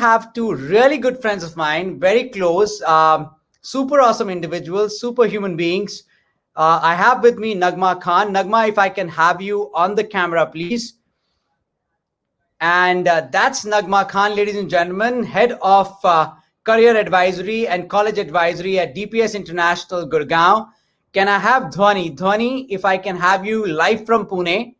have two really good friends of mine, very close, super awesome individuals, super human beings. I have with me Nagma Khan. Nagma, if I can have you on the camera, please. And that's Nagma Khan, ladies and gentlemen, head of career advisory and college advisory at DPS International, Gurgaon. Can I have Dhwani? Dhwani, if I can have you live from Pune.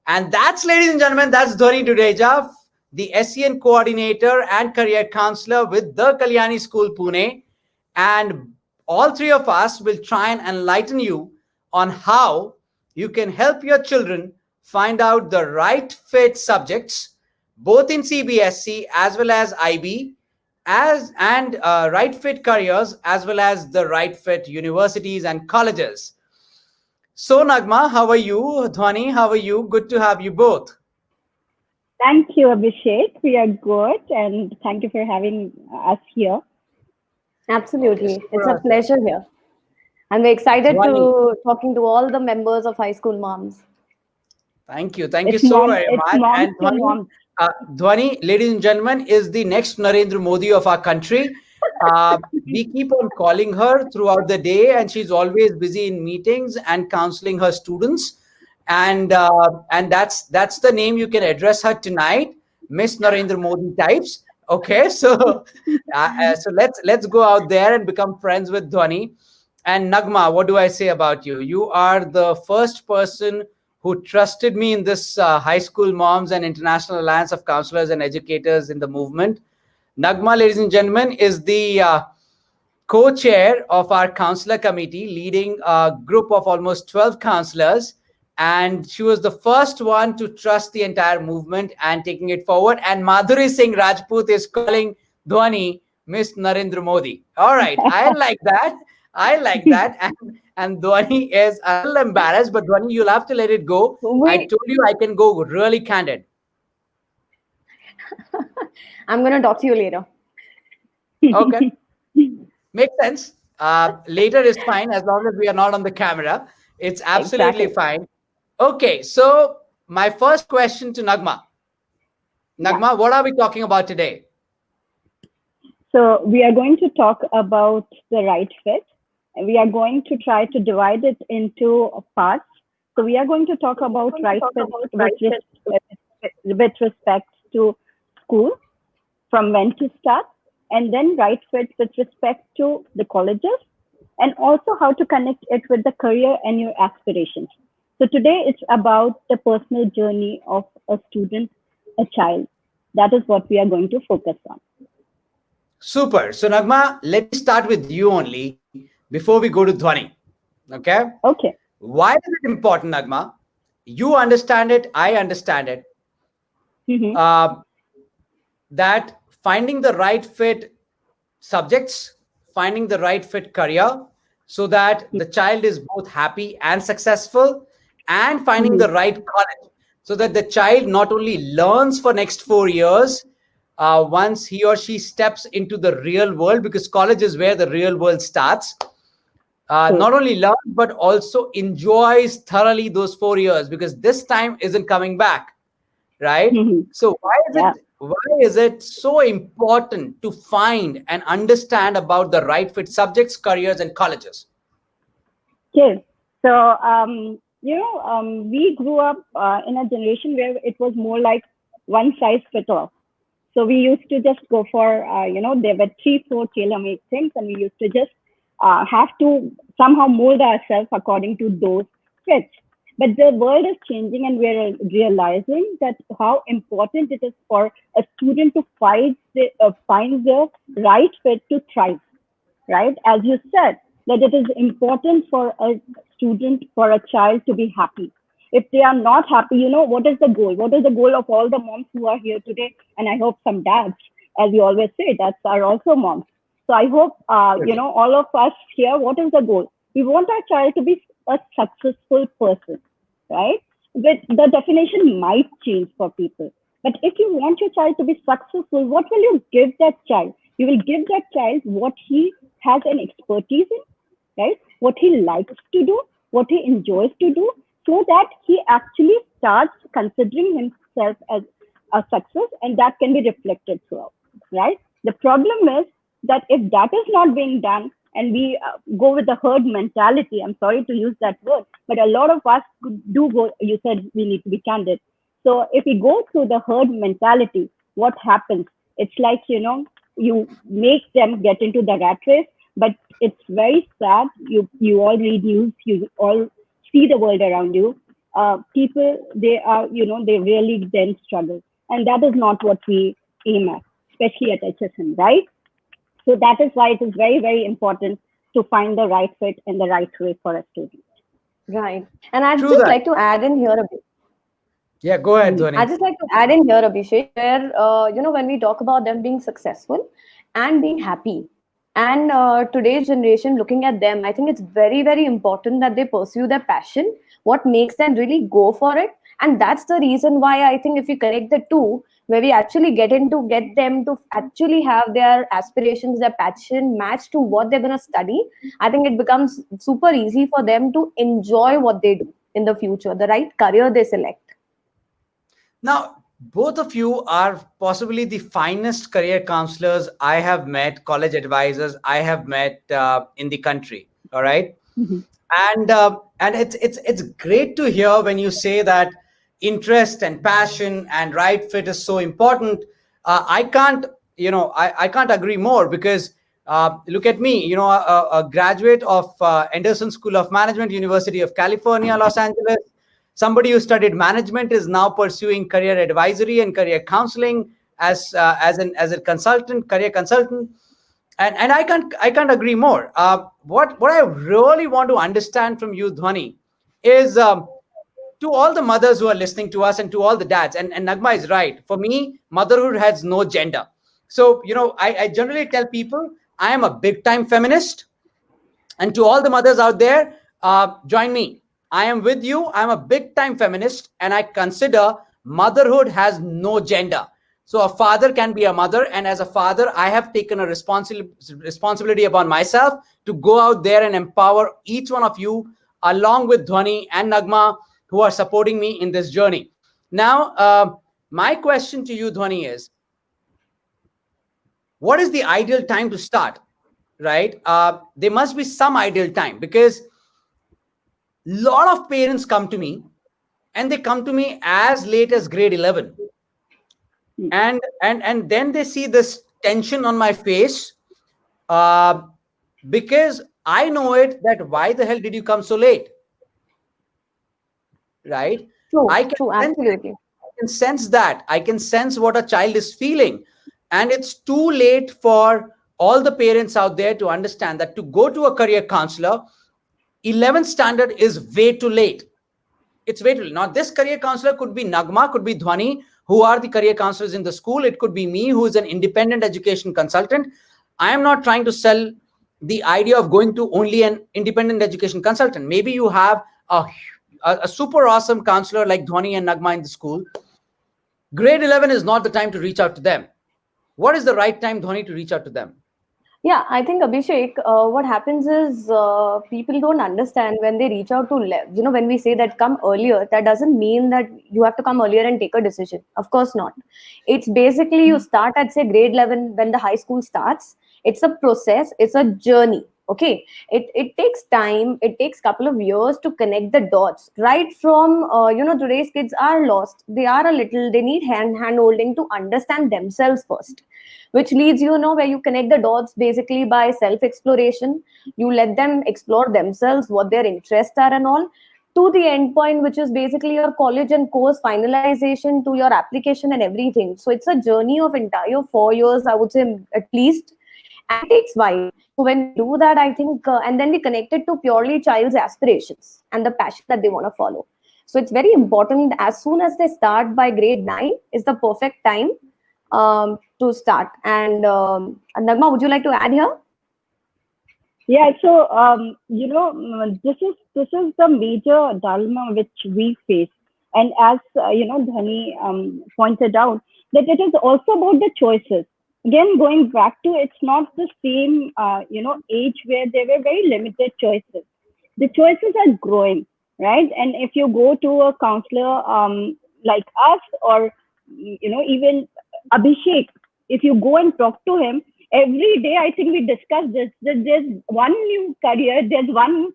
And that's, ladies and gentlemen, that's Dhwani Dudeja, the SEN coordinator and career counselor with the Kalyani School, Pune. And all three of us will try and enlighten you on how you can help your children find out the right fit subjects, both in CBSE as well as IB, and right fit careers as well as the right fit universities and colleges. So, Nagma, how are you? Dhwani, how are you? Good to have you both. Thank you, Abhishek. We are good, and thank you for having us here. Absolutely. It's a pleasure here. And we're excited to talking to all the members of High School Moms. Thank you. Thank you so very much. And Dhwani, ladies and gentlemen, is the next Narendra Modi of our country. We keep on calling her throughout the day, and she's always busy in meetings and counseling her students. And that's the name you can address her tonight, Miss Narendra Modi types. Okay, so let's go out there and become friends with Dhwani. And Nagma, what do I say about you? You are the first person who trusted me in this High School Moms and International Alliance of Counselors and Educators in the movement. Nagma, ladies and gentlemen, is the co-chair of our counselor committee, leading a group of almost 12 counselors. And she was the first one to trust the entire movement and taking it forward. And Madhuri Singh Rajput is calling Dhwani Miss Narendra Modi. All right, I like that. I like that. And Dhwani is a little embarrassed, but Dhwani, you'll have to let it go. I told you I can go really candid. I'm going to talk to you later. Okay. Makes sense. Later is fine as long as we are not on the camera. It's absolutely fine. Okay, so my first question to Nagma. Nagma, what are we talking about today? So we are going to talk about the right fit. We are going to try to divide it into parts. So we are going to talk about right fit with respect to school, from when to start, and then right fit with respect to the colleges, and also how to connect it with the career and your aspirations. So today it's about the personal journey of a student, a child. That is what we are going to focus on. Super. So Nagma, let me start with you only before we go to Dhwani. Okay? Okay. Why is it important, Nagma? You understand it, I understand it. That finding the right fit subjects, finding the right fit career, so that the child is both happy and successful, and finding the right college, so that the child not only learns for next 4 years, once he or she steps into the real world, because college is where the real world starts, not only learns, but also enjoys thoroughly those 4 years, because this time isn't coming back, right? So why is it so important to find and understand about the right fit subjects, careers, and colleges? Okay, so we grew up in a generation where it was more like one size fit all. So we used to just go for there were 3-4 tailor-made things, and we used to just have to somehow mold ourselves according to those fits. But the world is changing, and we're realizing that how important it is for a student to find the right fit to thrive, right? As you said, that it is important for a student, for a child to be happy. If they are not happy, what is the goal? What is the goal of all the moms who are here today? And I hope some dads, as you always say, dads are also moms. So I hope, all of us here, what is the goal? We want our child to be a successful person, right? But the definition might change for people. But if you want your child to be successful, what will you give that child? You will give that child what he has an expertise in, right? What he likes to do, what he enjoys to do, so that he actually starts considering himself as a success, and that can be reflected throughout. right? The problem is that if that is not being done, and we go with the herd mentality, I'm sorry to use that word, but a lot of us do go, you said we need to be candid. So if we go through the herd mentality, what happens? It's like, you make them get into the rat race, but it's very sad. You all read news, you all see the world around you. People, they are, they really then struggle. And that is not what we aim at, especially at HSM, right? So that is why it is very, very important to find the right fit and the right way for a student. Right. And I'd just like to add in here a bit. Yeah, go ahead, Dhwani. I'd just like to add in here, Abhishek, where, when we talk about them being successful and being happy, and today's generation looking at them, I think it's very, very important that they pursue their passion, what makes them really go for it. And that's the reason why I think if you connect the two, where we actually get them to actually have their aspirations, their passion matched to what they're going to study, I think it becomes super easy for them to enjoy what they do in the future, the right career they select. Now, both of you are possibly the finest career counselors I have met, college advisors I have met in the country. All right. Mm-hmm. And it's great to hear when you say that interest and passion and right fit is so important. I can't agree more, because look at me, a graduate of Anderson School of Management, University of California, Los Angeles. Somebody who studied management is now pursuing career advisory and career counseling as a consultant, career consultant. And I can't agree more. What I really want to understand from you, Dhwani, is to all the mothers who are listening to us and to all the dads, and Nagma is right. For me, motherhood has no gender. So, I generally tell people I am a big time feminist. And to all the mothers out there, join me. I am with you. I'm a big time feminist, and I consider motherhood has no gender. So a father can be a mother. And as a father, I have taken a responsibility upon myself to go out there and empower each one of you, along with Dhwani and Nagma, who are supporting me in this journey. Now, my question to you, Dhwani, is what is the ideal time to start? Right? There must be some ideal time, because lot of parents come to me, and they come to me as late as grade 11, and then they see this tension on my face, because I know it, that why the hell did you come so late, right? True, absolutely. I can sense that. I can sense what a child is feeling, and it's too late for all the parents out there to understand that to go to a career counselor, 11th standard is way too late. It's way too late. Now, this career counselor could be Nagma, could be Dhwani, who are the career counselors in the school. It could be me, who is an independent education consultant. I am not trying to sell the idea of going to only an independent education consultant. Maybe you have a super awesome counselor like Dhwani and Nagma in the school. Grade 11 is not the time to reach out to them. What is the right time, Dhwani, to reach out to them? Yeah, I think, Abhishek, what happens is people don't understand when they reach out to, when we say that come earlier, that doesn't mean that you have to come earlier and take a decision. Of course not. It's basically you start at, say, grade 11 when the high school starts. It's a process. It's a journey. Okay. It takes time. It takes a couple of years to connect the dots. Right from, today's kids are lost. They need hand holding to understand themselves first, which leads, where you connect the dots basically by self-exploration. You let them explore themselves, what their interests are and all, to the end point, which is basically your college and course finalization, to your application and everything. So it's a journey of entire 4 years, I would say, at least, and it takes a while. So when we do that, I think, and then we connect it to purely child's aspirations and the passion that they want to follow. So it's very important, as soon as they start by grade 9 is the perfect time to start. And Nagma, would you like to add here? Yeah, so this is the major dilemma which we face, and as Dhwani pointed out, that it is also about the choices. Again, going back to, it's not the same age where there were very limited choices. The choices are growing, right? And if you go to a counselor like us, or even Abhishek, If you go and talk to him, every day I think we discuss this. There's one new career, there's one,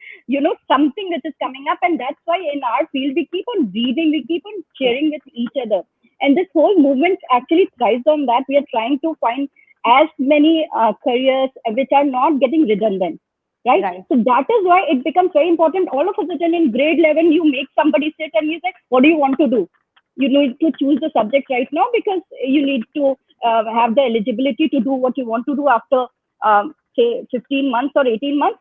something that is coming up. And that's why in our field, we keep on breathing, we keep on cheering with each other. And this whole movement actually thrives on that. We are trying to find as many careers which are not getting redundant. Right? So that is why it becomes very important. All of a sudden in grade 11, you make somebody sit and you say, what do you want to do? You need to choose the subject right now because you need to have the eligibility to do what you want to do after, say, 15 months or 18 months.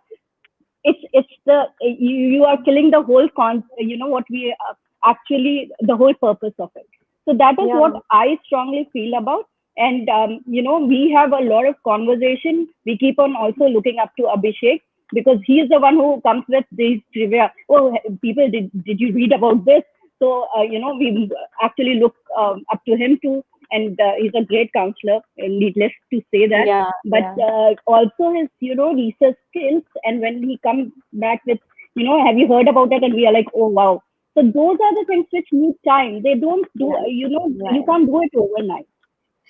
You are killing the whole what we actually, the whole purpose of it. So that is what I strongly feel about. And, we have a lot of conversation. We keep on also looking up to Abhishek because he is the one who comes with these trivia. Oh, people, did you read about this? So, we actually look up to him too. And he's a great counselor, needless to say that. Also his, research skills. And when he comes back with, have you heard about that? And we are like, oh, wow. So those are the things which need time. They don't do, you can't do it overnight.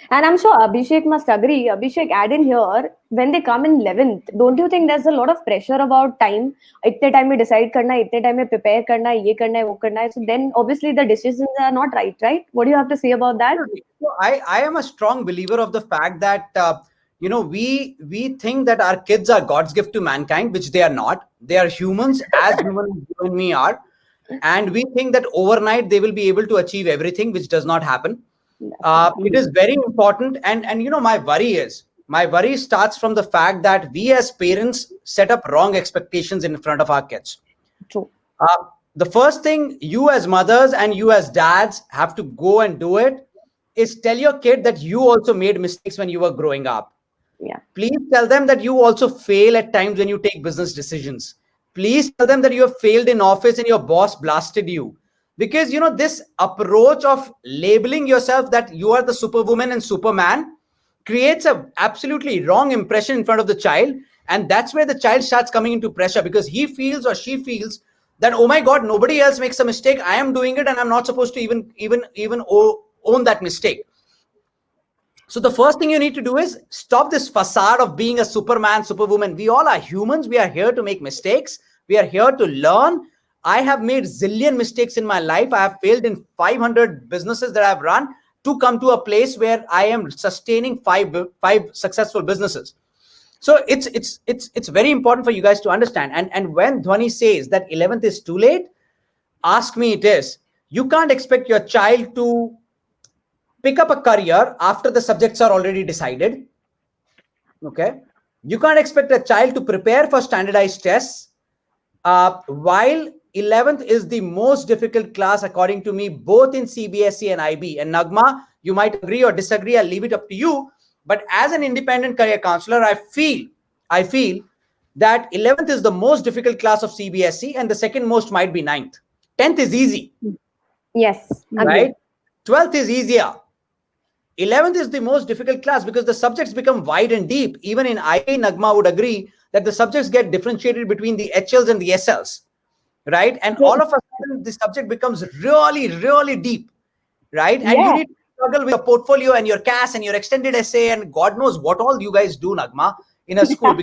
And I'm sure Abhishek must agree. Abhishek, add in here, when they come in 11th, don't you think there's a lot of pressure about time? Itne time mein decide karna hai, itne time mein prepare karna hai, ye karna hai, wo karna hai. So then obviously the decisions are not right? What do you have to say about that? So I am a strong believer of the fact that, we think that our kids are God's gift to mankind, which they are not. They are humans as human you and me are. And we think that overnight they will be able to achieve everything, which does not happen. It is very important. And my worry starts from the fact that we as parents set up wrong expectations in front of our kids. True. The first thing you as mothers and you as dads have to go and do it is tell your kid that you also made mistakes when you were growing up. Yeah. Please tell them that you also fail at times when you take business decisions. Please tell them that you have failed in office and your boss blasted you. Because, this approach of labeling yourself that you are the superwoman and superman creates an absolutely wrong impression in front of the child. And that's where the child starts coming into pressure because he feels or she feels that, oh my God, nobody else makes a mistake. I am doing it and I'm not supposed to even own that mistake. So the first thing you need to do is stop this facade of being a superman, superwoman. We all are humans. We are here to make mistakes. We are here to learn. I have made zillion mistakes in my life. I have failed in 500 businesses that I've run to come to a place where I am sustaining five successful businesses. So it's very important for you guys to understand. And when Dhwani says that 11th is too late, ask me it is. You can't expect your child to pick up a career after the subjects are already decided. Okay. You can't expect a child to prepare for standardized tests while 11th is the most difficult class, according to me, both in CBSE and IB. And Nagma, you might agree or disagree. I'll leave it up to you. But as an independent career counselor, I feel that 11th is the most difficult class of CBSE and the second most might be 9th. 10th is easy. Yes. Right? 12th is easier. 11th is the most difficult class because the subjects become wide and deep. Even in IB, Nagma would agree that the subjects get differentiated between the HLs and the SLs. Right? And all of a sudden, the subject becomes really, really deep. Right? And you need to struggle with your portfolio and your CAS and your extended essay and God knows what all you guys do, Nagma, in a school.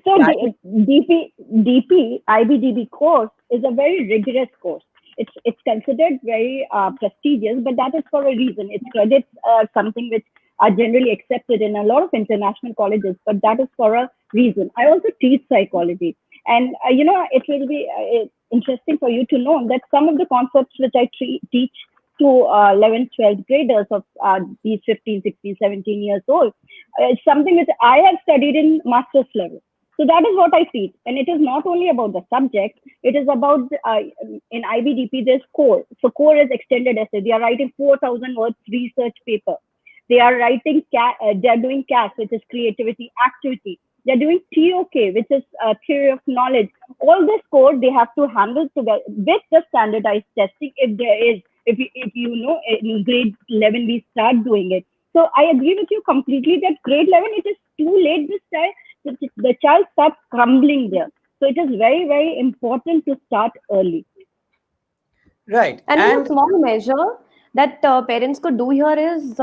So DP, IBDB course is a very rigorous course. It's considered very prestigious, but that is for a reason. Its credits are something which are generally accepted in a lot of international colleges, but that is for a reason. I also teach psychology. And, it will be interesting for you to know that some of the concepts which I teach to 11th, 12th graders of these 15, 16, 17 years old is something which I have studied in master's level. So that is what I teach. And it is not only about the subject, it is about, in IBDP, there's core. So core is extended essay. They are writing 4,000 words research paper. They are writing, they are doing CAS, which is creativity, activity. They're doing TOK, which is theory of knowledge. All this core they have to handle together with the standardized testing. If there is, if you know, in grade 11 we start doing it. So I agree with you completely that grade 11 it is too late this time. The child starts crumbling there. So it is very, very important to start early. Right. And in a small measure, that parents could do here is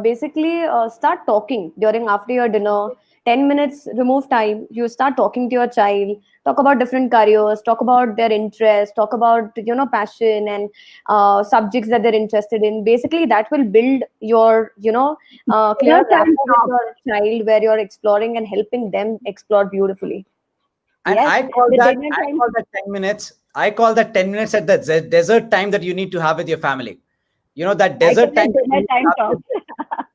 basically start talking after your dinner. 10 minutes, remove time. You start talking to your child, talk about different careers, talk about their interests, talk about, passion and subjects that they're interested in. Basically, that will build your, clear Dinner time rapport with talk. your child, where you're exploring and helping them explore beautifully. And Yes, the dinner I time. call that 10 minutes. I call that 10 minutes at the desert time that you need to have with your family. You know, that I call desert time it that you dinner need to time have with. talks.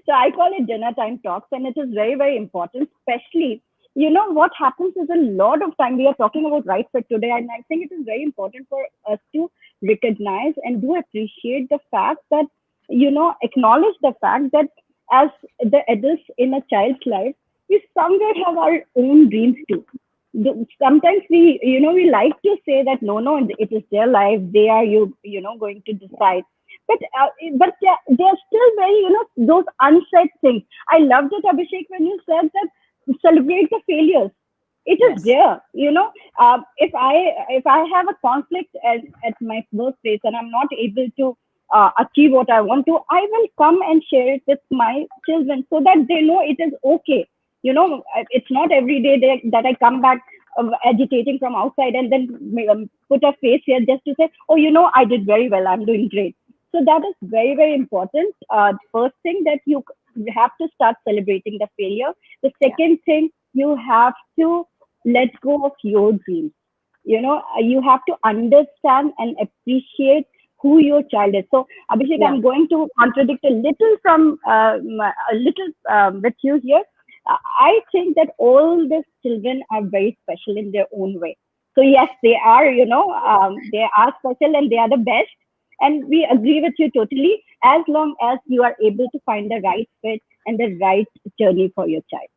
So I call it dinner time talks, and it is very, very important. Especially, what happens is a lot of time we are talking about right fit today, and I think it is very important for us to recognize and do appreciate the fact that, acknowledge the fact that as the adults in a child's life, we somewhere have our own dreams too. Sometimes we like to say that no, it is their life. They are going to decide, but they're still very, those unsaid things. I loved it, Abhishek, when you said that celebrate the failures. It is Yes. there, if I have a conflict at my workplace and I'm not able to achieve what I want to, I will come and share it with my children so that they know it is okay. It's not every day that I come back agitating from outside and then put a face here just to say, oh, I did very well, I'm doing great. So that is very, very important. First thing, that you have to start celebrating the failure. The Yeah. second thing, you have to let go of your dreams. You have to understand and appreciate who your child is. So, Abhishek, Yeah. I'm going to contradict a little a little with you here. I think that all the children are very special in their own way. So yes, they are, they are special and they are the best. And we agree with you totally, as long as you are able to find the right fit and the right journey for your child.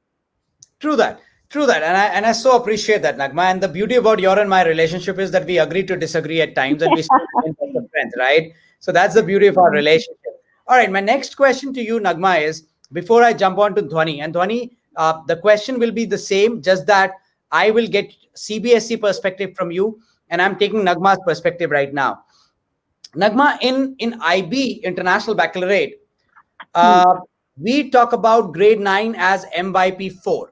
True that. True that. And I so appreciate that, Nagma. And the beauty about your and my relationship is that we agree to disagree at times and we still remain best of friends, right? So that's the beauty of our relationship. All right. My next question to you, Nagma, is before I jump on to Dhwani. And Dhwani, the question will be the same, just that I will get CBSE perspective from you, and I'm taking Nagma's perspective right now. Nagma, in IB, International Baccalaureate, Hmm. uh, we talk about grade 9 as MYP 4,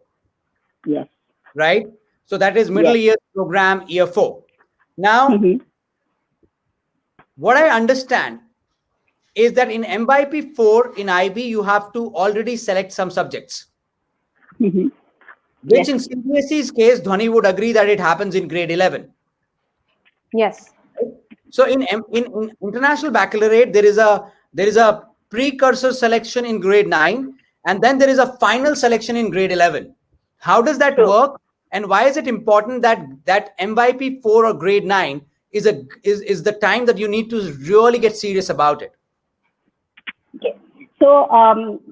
Yes. right? So that is middle Yes. year program, year 4. Now, Hmm. what I understand is that in MYP 4 in IB, you have to already select some subjects, Hmm. which Yes. in CBSE's case, Dhwani would agree that it happens in grade 11. Yes. Right? So in International Baccalaureate, there is a precursor selection in grade 9, and then there is a final selection in grade 11. How does that True. work, and why is it important that MYP 4 or grade 9 is the time that you need to really get serious about it? Okay. So,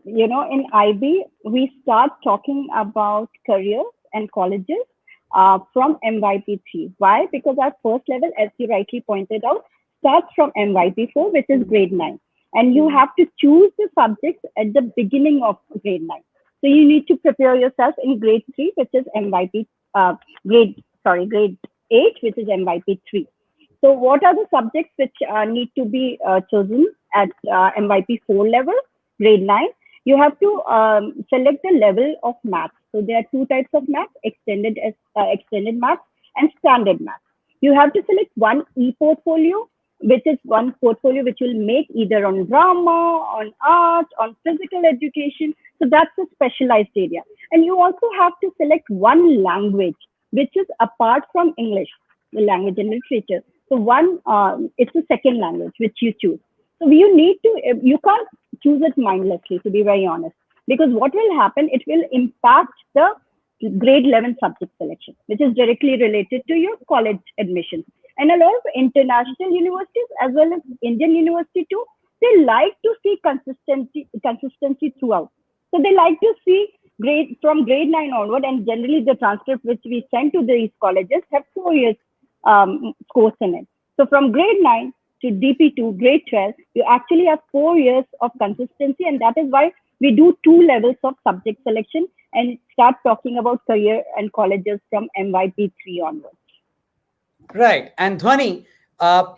in IB, we start talking about careers and colleges from MYP 3. Why? Because our first level, as you rightly pointed out, starts from MYP 4, which is grade 9. And you have to choose the subjects at the beginning of grade 9. So you need to prepare yourself in grade 3, which is grade 8, which is MYP 3. So, what are the subjects which need to be chosen at MYP 4 level, grade 9? You have to select the level of maths. So, there are two types of maths: extended maths and standard maths. You have to select one e-portfolio, which is one portfolio which will make either on drama, on art, on physical education. So, that's a specialized area. And you also have to select one language, which is apart from English, the language and literature. So it's a second language which you choose. So you can't choose it mindlessly, to be very honest, because what will happen, it will impact the grade 11 subject selection, which is directly related to your college admission. And a lot of international universities as well as Indian university too, they like to see consistency throughout. So they like to see grade 9 onward, and generally the transcript which we send to these colleges have 4 years course in it. So from grade 9 to DP2, grade 12, you actually have 4 years of consistency, and that is why we do two levels of subject selection and start talking about career and colleges from MYP 3 onwards. Right. And Dhwani, uh,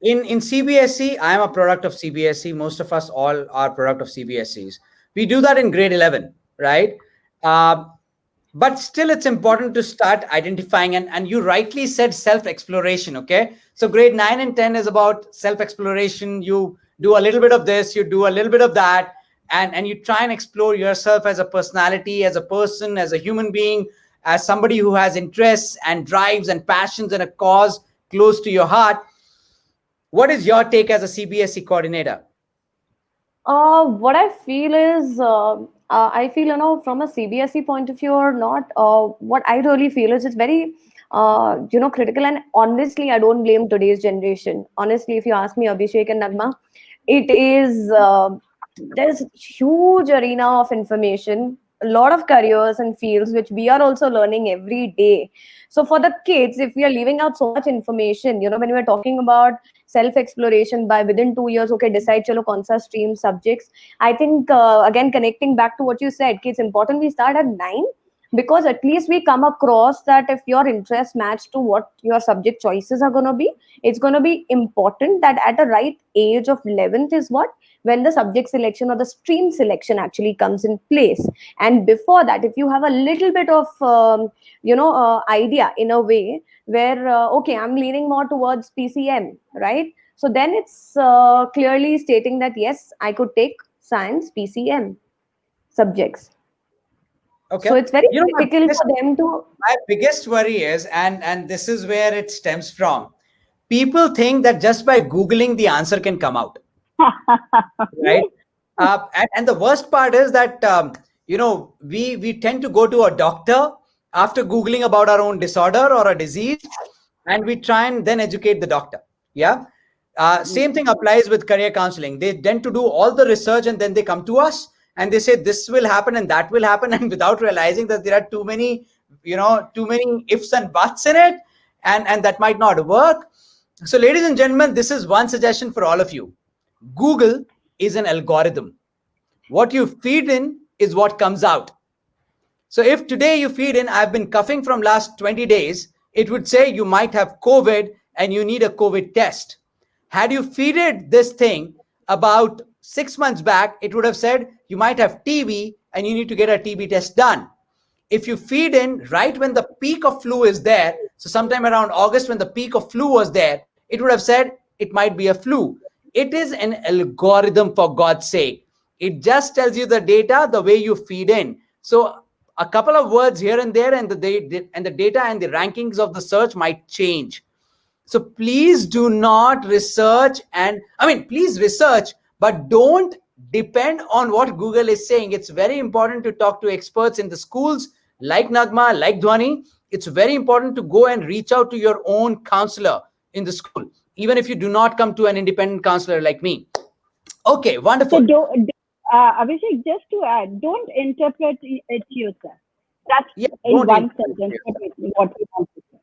in CBSE, I am a product of CBSE. Most of us all are product of CBSEs. We do that in grade 11, right? Uh, but still, it's important to start identifying, and you rightly said self-exploration, okay? So grade 9 and 10 is about self-exploration. You do a little bit of this, you do a little bit of that, and you try and explore yourself as a personality, as a person, as a human being, as somebody who has interests and drives and passions and a cause close to your heart. What is your take as a CBSE coordinator? What I feel is, I feel, from a CBSE point of view or not, what I really feel is it's very, critical. And honestly, I don't blame today's generation. Honestly, if you ask me, Abhishek and Nagma, it is, there's huge arena of information, a lot of careers and fields which we are also learning every day. So for the kids, if we are leaving out so much information, when we are talking about self exploration, by within 2 years, okay, decide chalo kaun sa stream subjects. I think, again, connecting back to what you said, it's important we start at 9, because at least we come across that if your interests match to what your subject choices are going to be, it's going to be important that at the right age of 11th is what, when the subject selection or the stream selection actually comes in place. And before that, if you have a little bit of idea in a way where, okay, I'm leaning more towards PCM, right? So then it's clearly stating that yes, I could take science PCM subjects. Okay. So it's very My critical for them to. my biggest worry is, and this is where it stems from, people think that just by Googling the answer can come out. Right? And the worst part is that, we tend to go to a doctor after Googling about our own disorder or a disease, and we try and then educate the doctor. Yeah. Same thing applies with career counseling. They tend to do all the research and then they come to us and they say this will happen and that will happen, and without realizing that there are too many ifs and buts in it, and that might not work. So, ladies and gentlemen, this is one suggestion for all of you. Google is an algorithm. What you feed in is what comes out. So if today you feed in, I've been coughing from last 20 days, it would say you might have COVID and you need a COVID test. Had you feeded this thing about 6 months back, it would have said you might have TB and you need to get a TB test done. If you feed in right when the peak of flu is there, so sometime around August when the peak of flu was there, it would have said it might be a flu. It is an algorithm, for God's sake. It just tells you the data the way you feed in. So a couple of words here and there, and the data and the rankings of the search might change. So please do not research, please research, but don't depend on what Google is saying. It's very important to talk to experts in the schools like Nagma, like Dhwani. It's very important to go and reach out to your own counselor in the school, even if you do not come to an independent counselor like me. Okay, wonderful. So Abhishek, just to add, don't interpret it yourself. That's in one sentence what we want to say.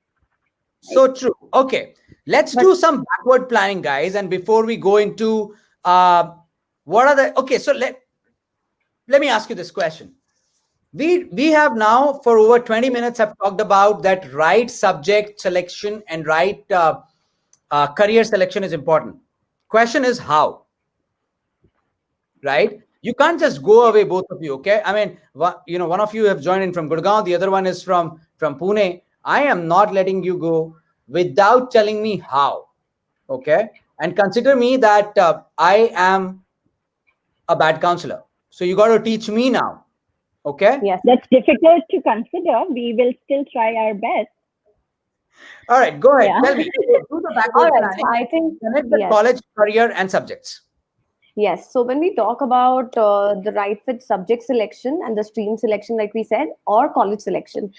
So true. Okay, let's do some backward planning, guys. And before we go into what are the so let me ask you this question. We have now for over 20 minutes have talked about that right subject selection and right career selection is important. Question is how, right? You can't just go away, both of you. Okay, one of you have joined in from Gurgaon, the other one is from Pune. I am not letting you go without telling me how. Okay, and consider me that I am a bad counselor, so you got to teach me now. Okay. Yes, that's difficult to consider. We will still try our best. All right, go ahead. Tell me. Do the backward planning. So I think connect the college, career, and subjects. Yes. So when we talk about the right fit subject selection and the stream selection, like we said, or college selection,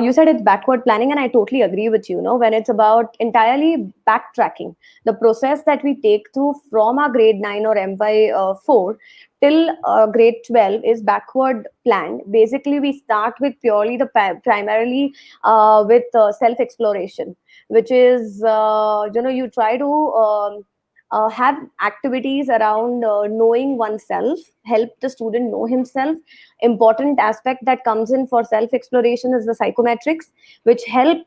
you said it's backward planning, and I totally agree with you. When it's about entirely backtracking, the process that we take through from our grade 9 or MY4 till grade 12 is backward planned. Basically, we start with purely primarily with self exploration, which is you try to have activities around knowing oneself, help the student know himself. Important aspect that comes in for self exploration is the psychometrics, which help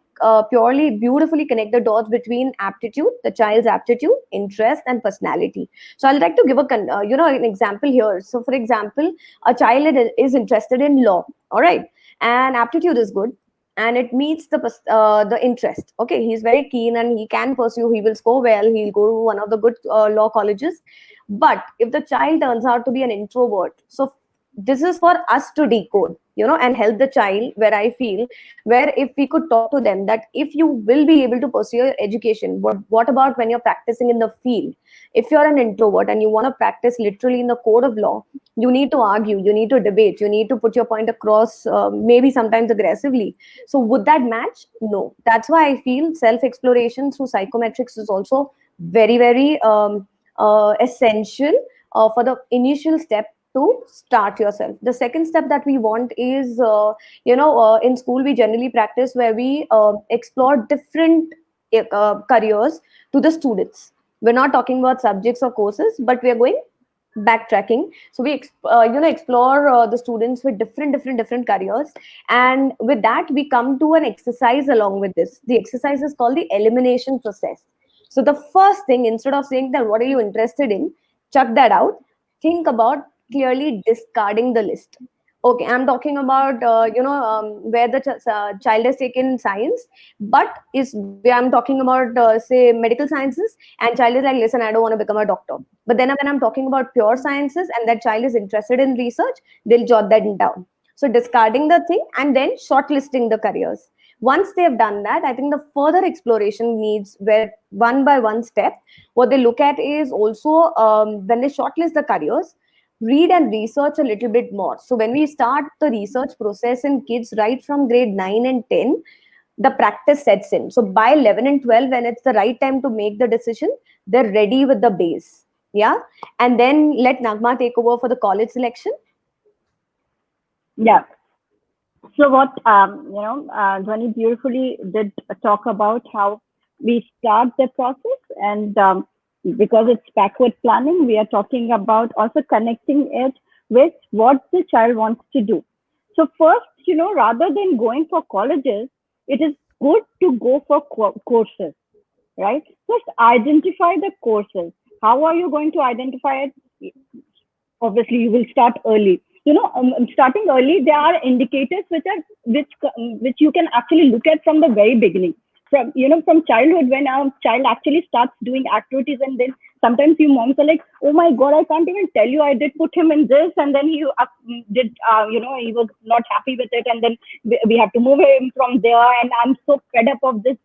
purely beautifully connect the dots between aptitude, the child's aptitude, interest, and personality. So I'd like to give an example here. So for example, a child is interested in law, all right, and aptitude is good, and it meets the interest. Okay, he's very keen and he can pursue. He will score well. He'll go to one of the good law colleges. But if the child turns out to be an introvert, so this is for us to decode, and help the child, where I feel, where if we could talk to them that if you will be able to pursue your education, what about when you're practicing in the field? If you're an introvert and you want to practice literally in the code of law, you need to argue, you need to debate, you need to put your point across, maybe sometimes aggressively. So would that match? No. That's why I feel self exploration through psychometrics is also very, very essential for the initial step to start yourself. The second step that we want is, in school we generally practice where we explore different careers to the students. We're not talking about subjects or courses, but we're going backtracking. So we explore the students with different careers, and with that we come to an exercise along with this. The exercise is called the elimination process. So the first thing, instead of saying that what are you interested in, chuck that out. Think about clearly discarding the list. Okay, I'm talking about where the child has taken science, but is I'm talking about say medical sciences, and child is like, listen, I don't want to become a doctor. But then when I'm talking about pure sciences and that child is interested in research, they'll jot that down. So discarding the thing and then shortlisting the careers. Once they have done that, I think the further exploration needs, where one by one step, what they look at is also, when they shortlist the careers, read and research a little bit more. So when we start the research process in kids right from grade 9 and 10, the practice sets in. So by 11 and 12, when it's the right time to make the decision, they're ready with the base. Yeah. And then let Nagma take over for the college selection. Yeah. So what Dhwani beautifully did talk about how we start the process, and because it's backward planning, we are talking about also connecting it with what the child wants to do. So first, rather than going for colleges, it is good to go for courses, right? First, identify the courses. How are you going to identify it? Obviously, you will start early. Starting early, there are indicators which you can actually look at from the very beginning. From childhood, when a child actually starts doing activities, and then sometimes you moms are like, oh my God, I can't even tell you, I did put him in this, and then he he was not happy with it, and then we have to move him from there, and I'm so fed up of this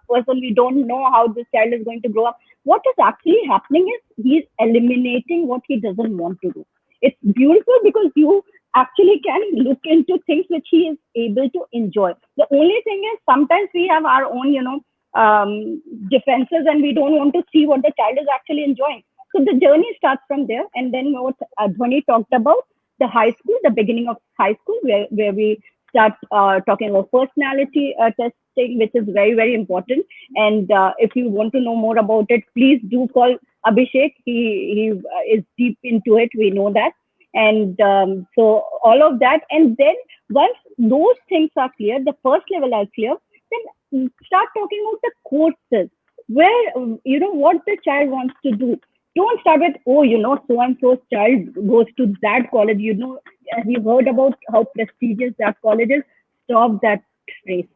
person. We don't know how this child is going to grow up. What is actually happening is he's eliminating what he doesn't want to do. It's beautiful because you actually can look into things which he is able to enjoy. The only thing is sometimes we have our own, defenses, and we don't want to see what the child is actually enjoying. So the journey starts from there. And then what Dhwani talked about, the high school, the beginning of high school, where we start talking about personality testing, which is very, very important. And if you want to know more about it, please do call Abhishek. He is deep into it. We know that. And so all of that. And then once those things are clear, the first level are clear, then start talking about the courses where, what the child wants to do. Don't start with, so-and-so's child goes to that college. Have you heard about how prestigious that college is? Stop that race.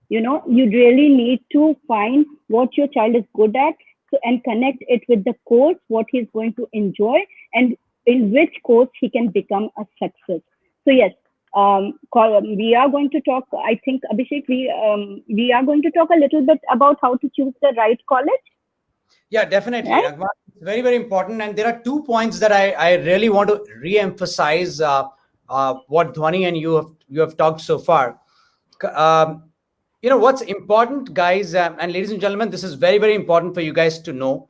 You really need to find what your child is good at, and connect it with the course, what he's going to enjoy, and in which course he can become a success. So yes, we are going to talk, I think, Abhishek, we are going to talk a little bit about how to choose the right college. Yeah, definitely. Right? It's very, very important. And there are 2 points that I really want to re-emphasize what Dhwani and you have talked so far. What's important, guys, and ladies and gentlemen, this is very, very important for you guys to know.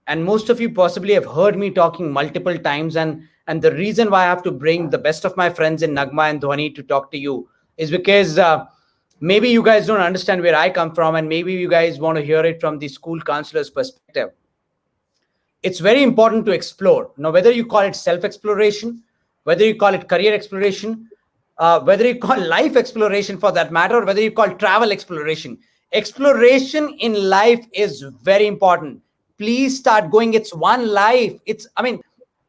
And most of you possibly have heard me talking multiple times. And the reason why I have to bring the best of my friends in Nagma and Dhwani to talk to you is because maybe you guys don't understand where I come from, and maybe you guys want to hear it from the school counselor's perspective. It's very important to explore. Now, whether you call it self-exploration, whether you call it career exploration, whether you call life exploration for that matter, or whether you call travel exploration. Exploration in life is very important. Please start going. It's one life.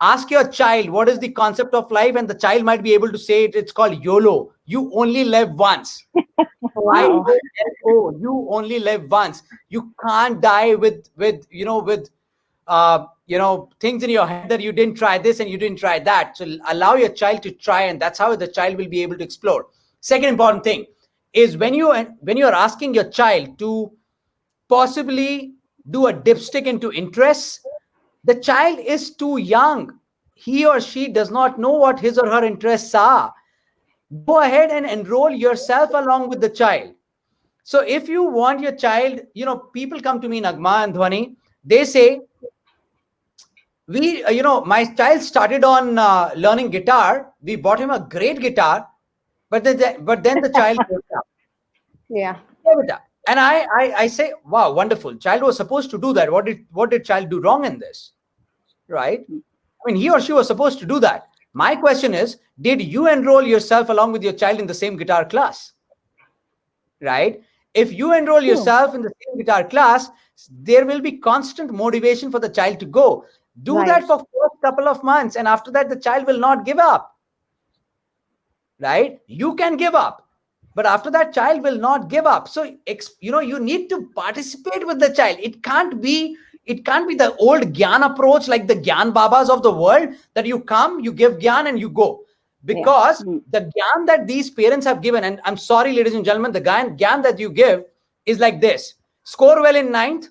Ask your child what is the concept of life, and the child might be able to say it. It's called YOLO. You only live once. Wow. YOLO. You only live once. You can't die with things in your head that you didn't try this and you didn't try that. So allow your child to try, and that's how the child will be able to explore. Second important thing is when you are asking your child to possibly do a dipstick into interests, the child is too young. He or she does not know what his or her interests are. Go ahead and enroll yourself along with the child. So if you want your child, people come to me, Nagma and Dhwani, they say, my child started on learning guitar. We bought him a great guitar, but then the child gave it up. Yeah. And I say, wow, wonderful. Child was supposed to do that. What did child do wrong in this? Right? He or she was supposed to do that. My question is, did you enroll yourself along with your child in the same guitar class? Right? If you enroll yourself in the same guitar class, there will be constant motivation for the child to go. Do that for first couple of months, and after that, the child will not give up. Right? You can give up, but after that, child will not give up. So, you need to participate with the child. It can't be the old Gyan approach, like the Gyan Babas of the world, that you come, you give Gyan and you go. Because the Gyan that these parents have given, and I'm sorry, ladies and gentlemen, the Gyan that you give is like this: score well in 9th,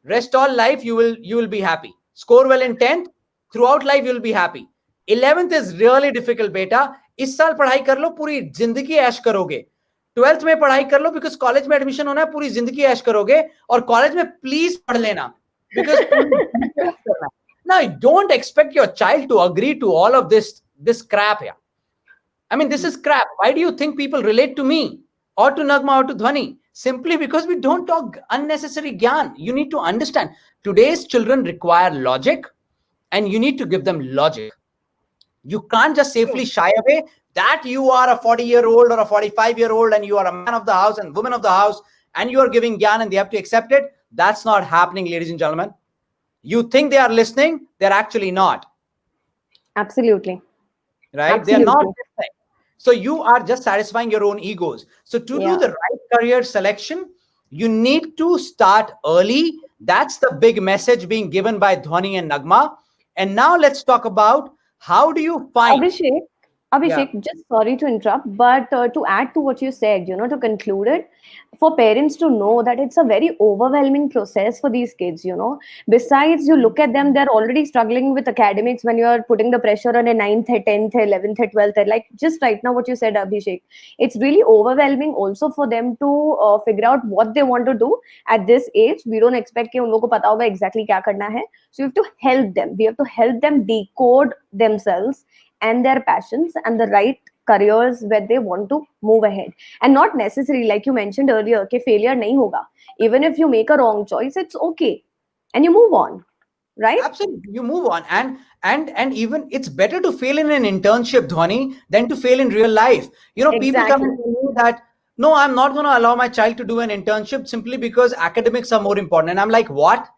rest all life, you will be happy. Score well in 10th, throughout life, you will be happy. 11th is really difficult, beta. इस साल पढ़ाई कर लो, पूरी जिंदगी ऐश करोगे. 12th में पढ़ाई कर लो, because कॉलेज में एडमिशन होना है, पूरी जिंदगी ऐश करोगे. और कॉलेज में प्लीज पढ़ लेना, because now don't expect your child to agree to all of this crap here. This is crap. Why do you think people relate to me or to Nagma or to Dhwani? Simply because we don't talk unnecessary gyan. You need to understand, today's children require logic, and you need to give them logic. You can't just safely shy away that you are a 40-year-old or a 45-year-old and you are a man of the house and woman of the house and you are giving gyan and they have to accept it. That's not happening, ladies and gentlemen. You think they are listening, they're actually not. Absolutely. Right? Absolutely. They're not listening. So you are just satisfying your own egos. So to do the right career selection, you need to start early. That's the big message being given by Dhwani and Nagma. And now let's talk about, how do you find... Abhishek, just sorry to interrupt, but to add to what you said, to conclude it, for parents to know that it's a very overwhelming process for these kids, Besides, you look at them, they're already struggling with academics when you're putting the pressure on a 9th, 10th, 11th, 12th, like just right now what you said, Abhishek. It's really overwhelming also for them to figure out what they want to do at this age. We don't expect कि उन लोगों को पता होगा exactly क्या करना है. So we have to help them. We have to help them decode themselves and their passions and the right careers where they want to move ahead, and not necessarily, like you mentioned earlier, कि failure नहीं होगा. Even if you make a wrong choice, it's okay, and you move on, right? Absolutely, you move on, and even it's better to fail in an internship, Dhwani, than to fail in real life. People come and tell me that, no, I'm not going to allow my child to do an internship simply because academics are more important, and I'm like, what?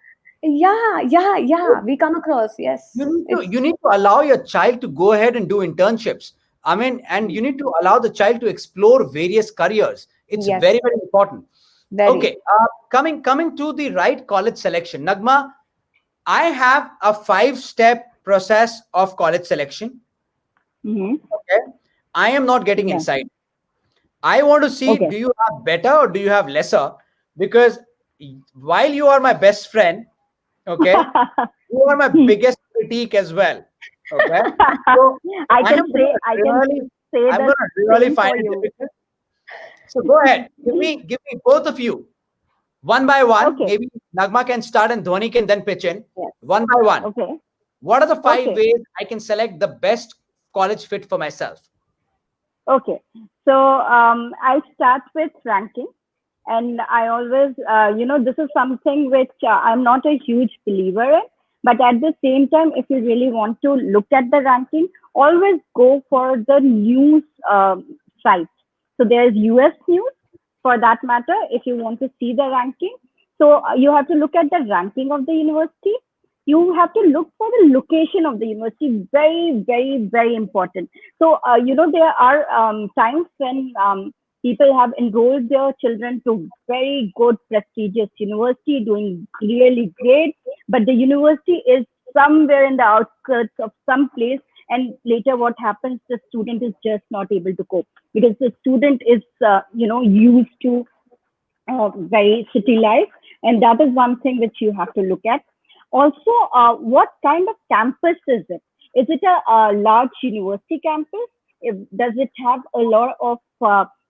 Yeah, we come across, yes. You need to allow your child to go ahead and do internships. And you need to allow the child to explore various careers. It's very, very important. Okay, coming to the right college selection. Nagma, I have a 5-step process of college selection. Okay, I am not getting inside. I want to see, do you have better or do you have lesser? Because while you are my best friend, okay, you are my biggest critique as well. Okay, so I can say I'm gonna really find it difficult. So go ahead, give me both of you one by one. Okay. Maybe Nagma can start and Dhwani can then pitch in. One by one. Okay. What are the 5 ways I can select the best college fit for myself? Okay, so I start with ranking. And I always, this is something which I'm not a huge believer in. But at the same time, if you really want to look at the ranking, always go for the news sites. So there's US News, for that matter, if you want to see the ranking. So you have to look at the ranking of the university. You have to look for the location of the university. Very, very, very important. So, there are times when people have enrolled their children to very good, prestigious university, doing really great, but the university is somewhere in the outskirts of some place, and later what happens, the student is just not able to cope because the student is used to very city life, and that is one thing which you have to look at. Also, what kind of campus is it? Is it a large university campus? Does it have a lot of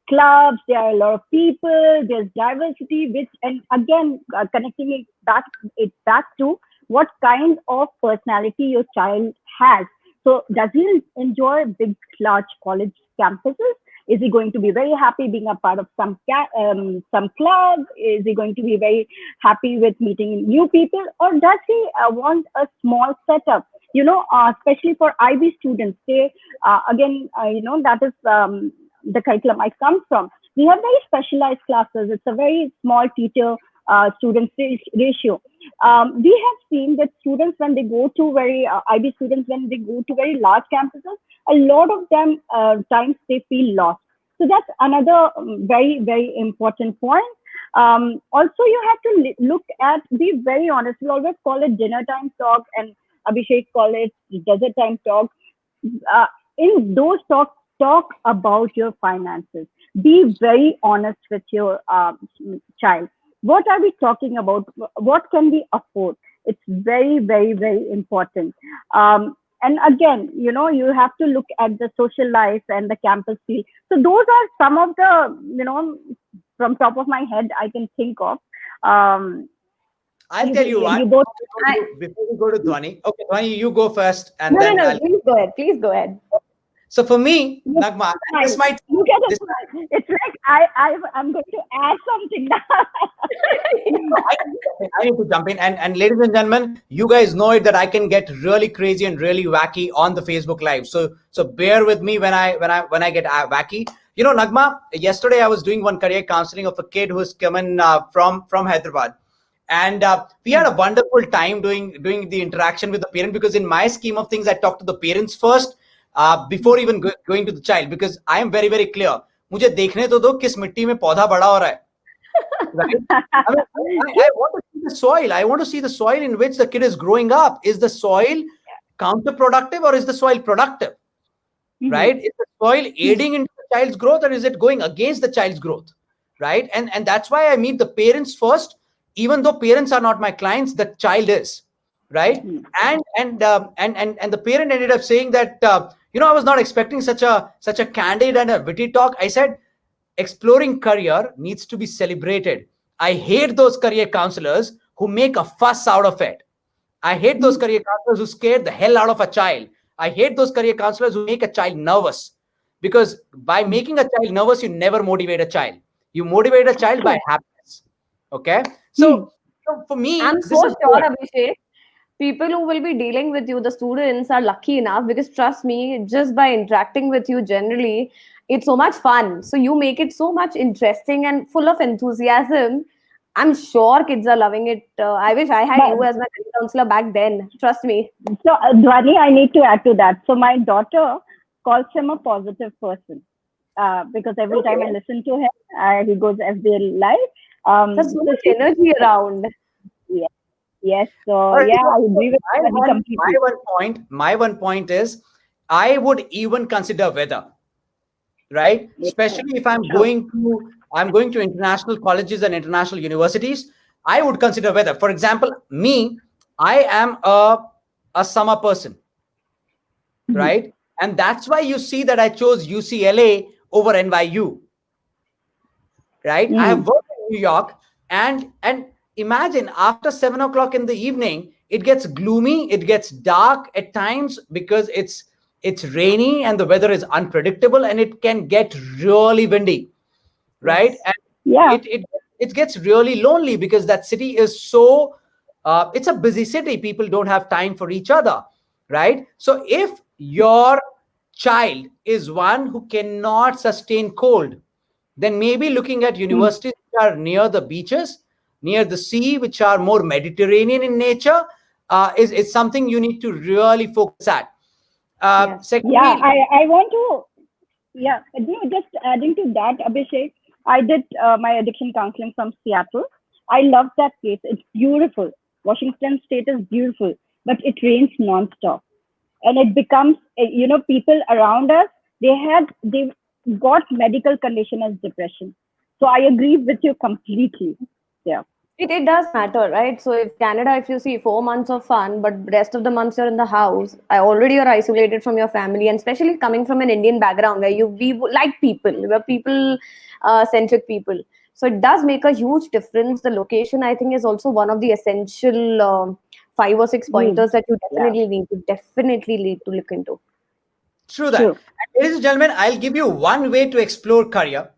clubs? There are a lot of people. There's diversity, which, and again, connecting it back to what kind of personality your child has. So, does he enjoy big, large college campuses? Is he going to be very happy being a part of some club? Is he going to be very happy with meeting new people? Or does he want a small setup? Especially for IB students, that is the curriculum I come from. We have very specialized classes. It's a very small teacher student ratio. We have seen that students, when they go to IB students, when they go to very large campuses, a lot of them times they feel lost. So that's another very, very important point. Also, you have to look at, be very honest. We always call it dinner time talk, and Abhishek call it desert time talk. In those talks, talk about your finances. Be very honest with your child. What are we talking about? What can we afford? It's very, very, very important. And again, you have to look at the social life and the campus feel. So those are some of the, from top of my head, I can think of. I'll tell you what. Before we go to Dhwani. Okay, Dhwani, you go first. And no, please go ahead. Please go ahead. So for me, Nagma, this might... Look at it. It's like I'm going to add something now. I need to jump in. And ladies and gentlemen, you guys know it that I can get really crazy and really wacky on the Facebook Live. So bear with me when I get wacky. Nagma, yesterday I was doing one career counseling of a kid who's coming from Hyderabad. And we had a wonderful time doing the interaction with the parent, because in my scheme of things, I talk to the parents first before even going to the child, because I am very, very clear. मुझे देखने तो दो किस मिट्टी में पौधा बड़ा हो रहा है. Right? I want to see the soil. I want to see the soil in which the kid is growing up. Is the soil counterproductive or is the soil productive? Right? Is the soil aiding into the child's growth or is it going against the child's growth? Right? And that's why I meet the parents first. Even though parents are not my clients, the child is. Right? And the parent ended up saying that I was not expecting such a candid and a witty talk. I said, exploring career needs to be celebrated. I hate those career counselors who make a fuss out of it. I hate those career counselors who scare the hell out of a child. I hate those career counselors who make a child nervous, because by making a child nervous, you never motivate a child. You motivate a child by happiness. Okay. So for me, I'm so sure, Abhishek, people who will be dealing with you, the students, are lucky enough, because trust me, just by interacting with you generally, it's so much fun. So you make it so much interesting and full of enthusiasm. I'm sure kids are loving it. I wish I had you as my counselor back then. Trust me. So, Dhwani, I need to add to that. So my daughter calls him a positive person because every time I listen to him, he goes FBL live. There's so much energy around. Yes. So I agree with you completely. My one point is, I would even consider weather. Right? Especially if I'm going to international colleges and international universities, I would consider weather. For example, me, I am a summer person, right? And that's why you see that I chose UCLA over NYU, right? I have worked in New York, and imagine after 7 o'clock in the evening, it gets gloomy, it gets dark at times because it's rainy and the weather is unpredictable and it can get really windy, right? And it gets really lonely because that city is so, it's a busy city. People don't have time for each other, right? So if your child is one who cannot sustain cold, then maybe looking at universities which are near the beaches, near the sea, which are more Mediterranean in nature, is something you need to really focus at. Secondly, I want to, just adding to that, Abhishek, I did my addiction counseling from Seattle. I love that place. It's beautiful. Washington State is beautiful, but it rains nonstop. And it becomes, people around us, they got medical condition as depression. So I agree with you completely. Yeah. It does matter, right? So if Canada, if you see 4 months of fun, but rest of the months you're in the house, I already are isolated from your family, and especially coming from an Indian background where we like people, we're people centric people. So it does make a huge difference. The location, I think, is also one of the essential 5 or 6 pointers that you definitely need to look into. True that. And ladies and gentlemen, I'll give you one way to explore career.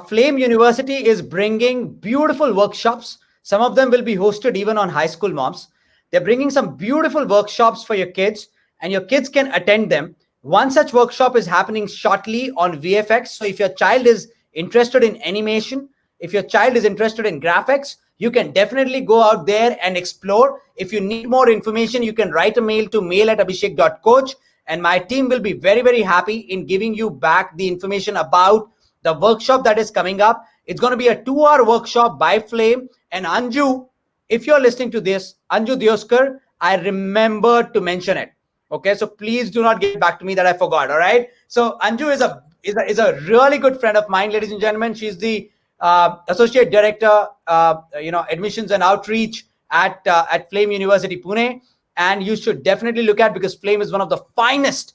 Flame University is bringing beautiful workshops. Some of them will be hosted even on high school moms. They're bringing some beautiful workshops for your kids, and your kids can attend them. One such workshop is happening shortly on VFX. So if your child is interested in animation, if your child is interested in graphics, you can definitely go out there and explore. If you need more information, you can write a mail to mail@abhishek.coach, and my team will be very, very happy in giving you back the information about the workshop that is coming up. It's going to be a 2-hour workshop by Flame. And Anju, if you're listening to this, Anju Dioskar, I remembered to mention it. Okay, so please do not get back to me that I forgot. All right. So Anju is a really good friend of mine, ladies and gentlemen. She's the associate director, admissions and outreach at Flame University Pune, and you should definitely look at, because Flame is one of the finest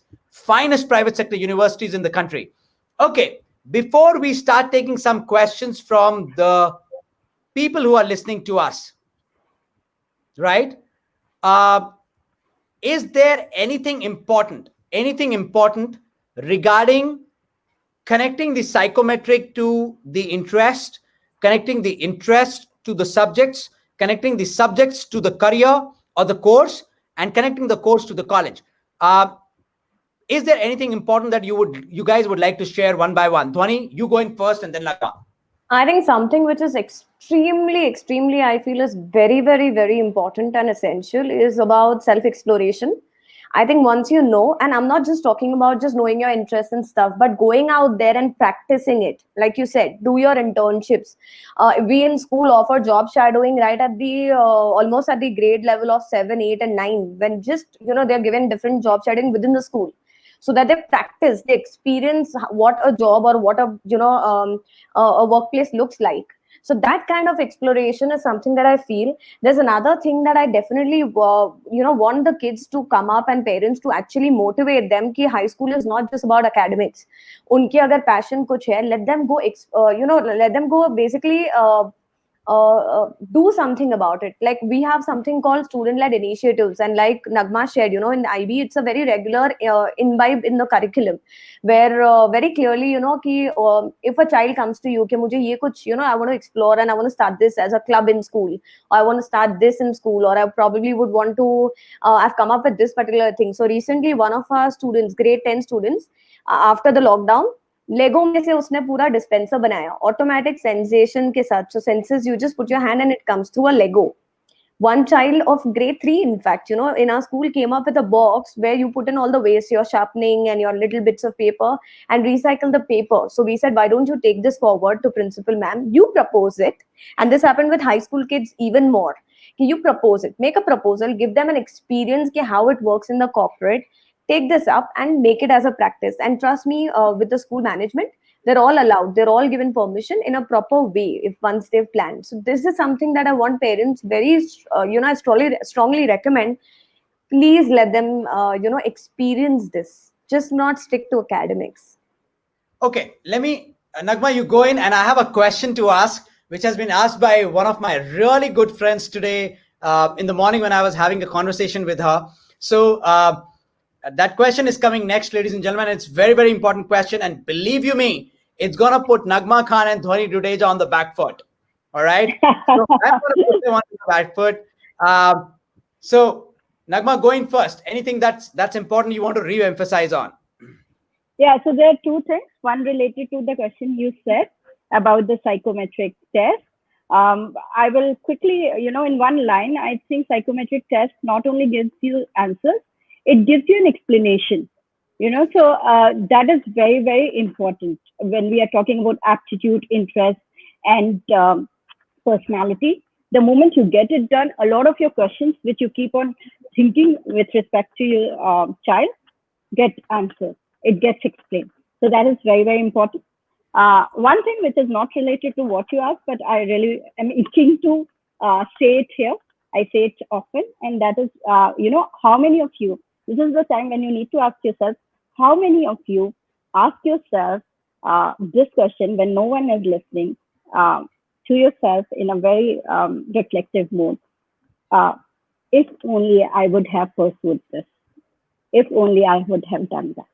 private sector universities in the country. Okay. Before we start taking some questions from the people who are listening to us, right? Is there anything important regarding connecting the psychometric to the interest, connecting the interest to the subjects, connecting the subjects to the career or the course, and connecting the course to the college? Is there anything important that you guys would like to share one by one? Dhwani, you going first, and then Nagma. I think something which is extremely, I feel is very, very, very important and essential is about self-exploration. I think once you know, and I'm not just talking about just knowing your interests and stuff, but going out there and practicing it. Like you said, do your internships. We in school offer job shadowing right at the almost at the grade level of 7, 8, and 9, when just they're given different job shadowing within the school, so that they practice, they experience what a job or what a workplace looks like. So that kind of exploration is something that I feel. There's another thing that I definitely want the kids to come up, and parents to actually motivate them ki high school is not just about academics. Unki agar passion kuch hai, let them go let them go basically do something about it. Like we have something called student-led initiatives, and like Nagma shared, in IB it's a very regular imbibe in the curriculum, where very clearly ki, if a child comes to you कि मुझे ये कुछ I want to explore and I want to start this as a club in school, or I want to start this in school, or I probably would want to I've come up with this particular thing. So recently one of our students, grade 10 students, after the lockdown, लेगो में से उसने पूरा dispenser बनाया automatic sensation के साथ. सो senses, you just put your hand and it comes through a Lego. One child of grade 3, in fact, in our school came up with a box where you put in all the waste, your sharpening and your little bits of paper, and recycle the paper. So we said, why don't you take this forward to principal ma'am? You propose it. And this happened with high school kids even more. You propose it, make a proposal, give them an experience how it works in the corporate, take this up and make it as a practice. And trust me, with the school management, they're all allowed, they're all given permission in a proper way if once they've planned. So this is something that I want parents very I strongly recommend. Please let them experience this, just not stick to academics. Okay, let me Nagma, you go in, and I have a question to ask, which has been asked by one of my really good friends today in the morning when I was having a conversation with her. So that question is coming next, ladies and gentlemen. It's very, very important question, and believe you me, it's gonna put Nagma Khan and Dhwani Dudeja on the back foot. All right, so I'm gonna put them on the back foot. So Nagma, going first. Anything that's important you want to re-emphasize on? Yeah, so there are two things. One related to the question you said about the psychometric test. I will quickly, in one line, I think psychometric test not only gives you answers, it gives you an explanation. So that is very, very important when we are talking about aptitude, interest, and personality. The moment you get it done, a lot of your questions, which you keep on thinking with respect to your child, get answered. It gets explained. So that is very, very important. One thing which is not related to what you asked, but I really am itching to say it here. I say it often, and that is, how many of you, this is the time when you need to ask yourself, how many of you ask yourself this question when no one is listening to yourself in a very reflective mode? If only I would have pursued this. If only I would have done that.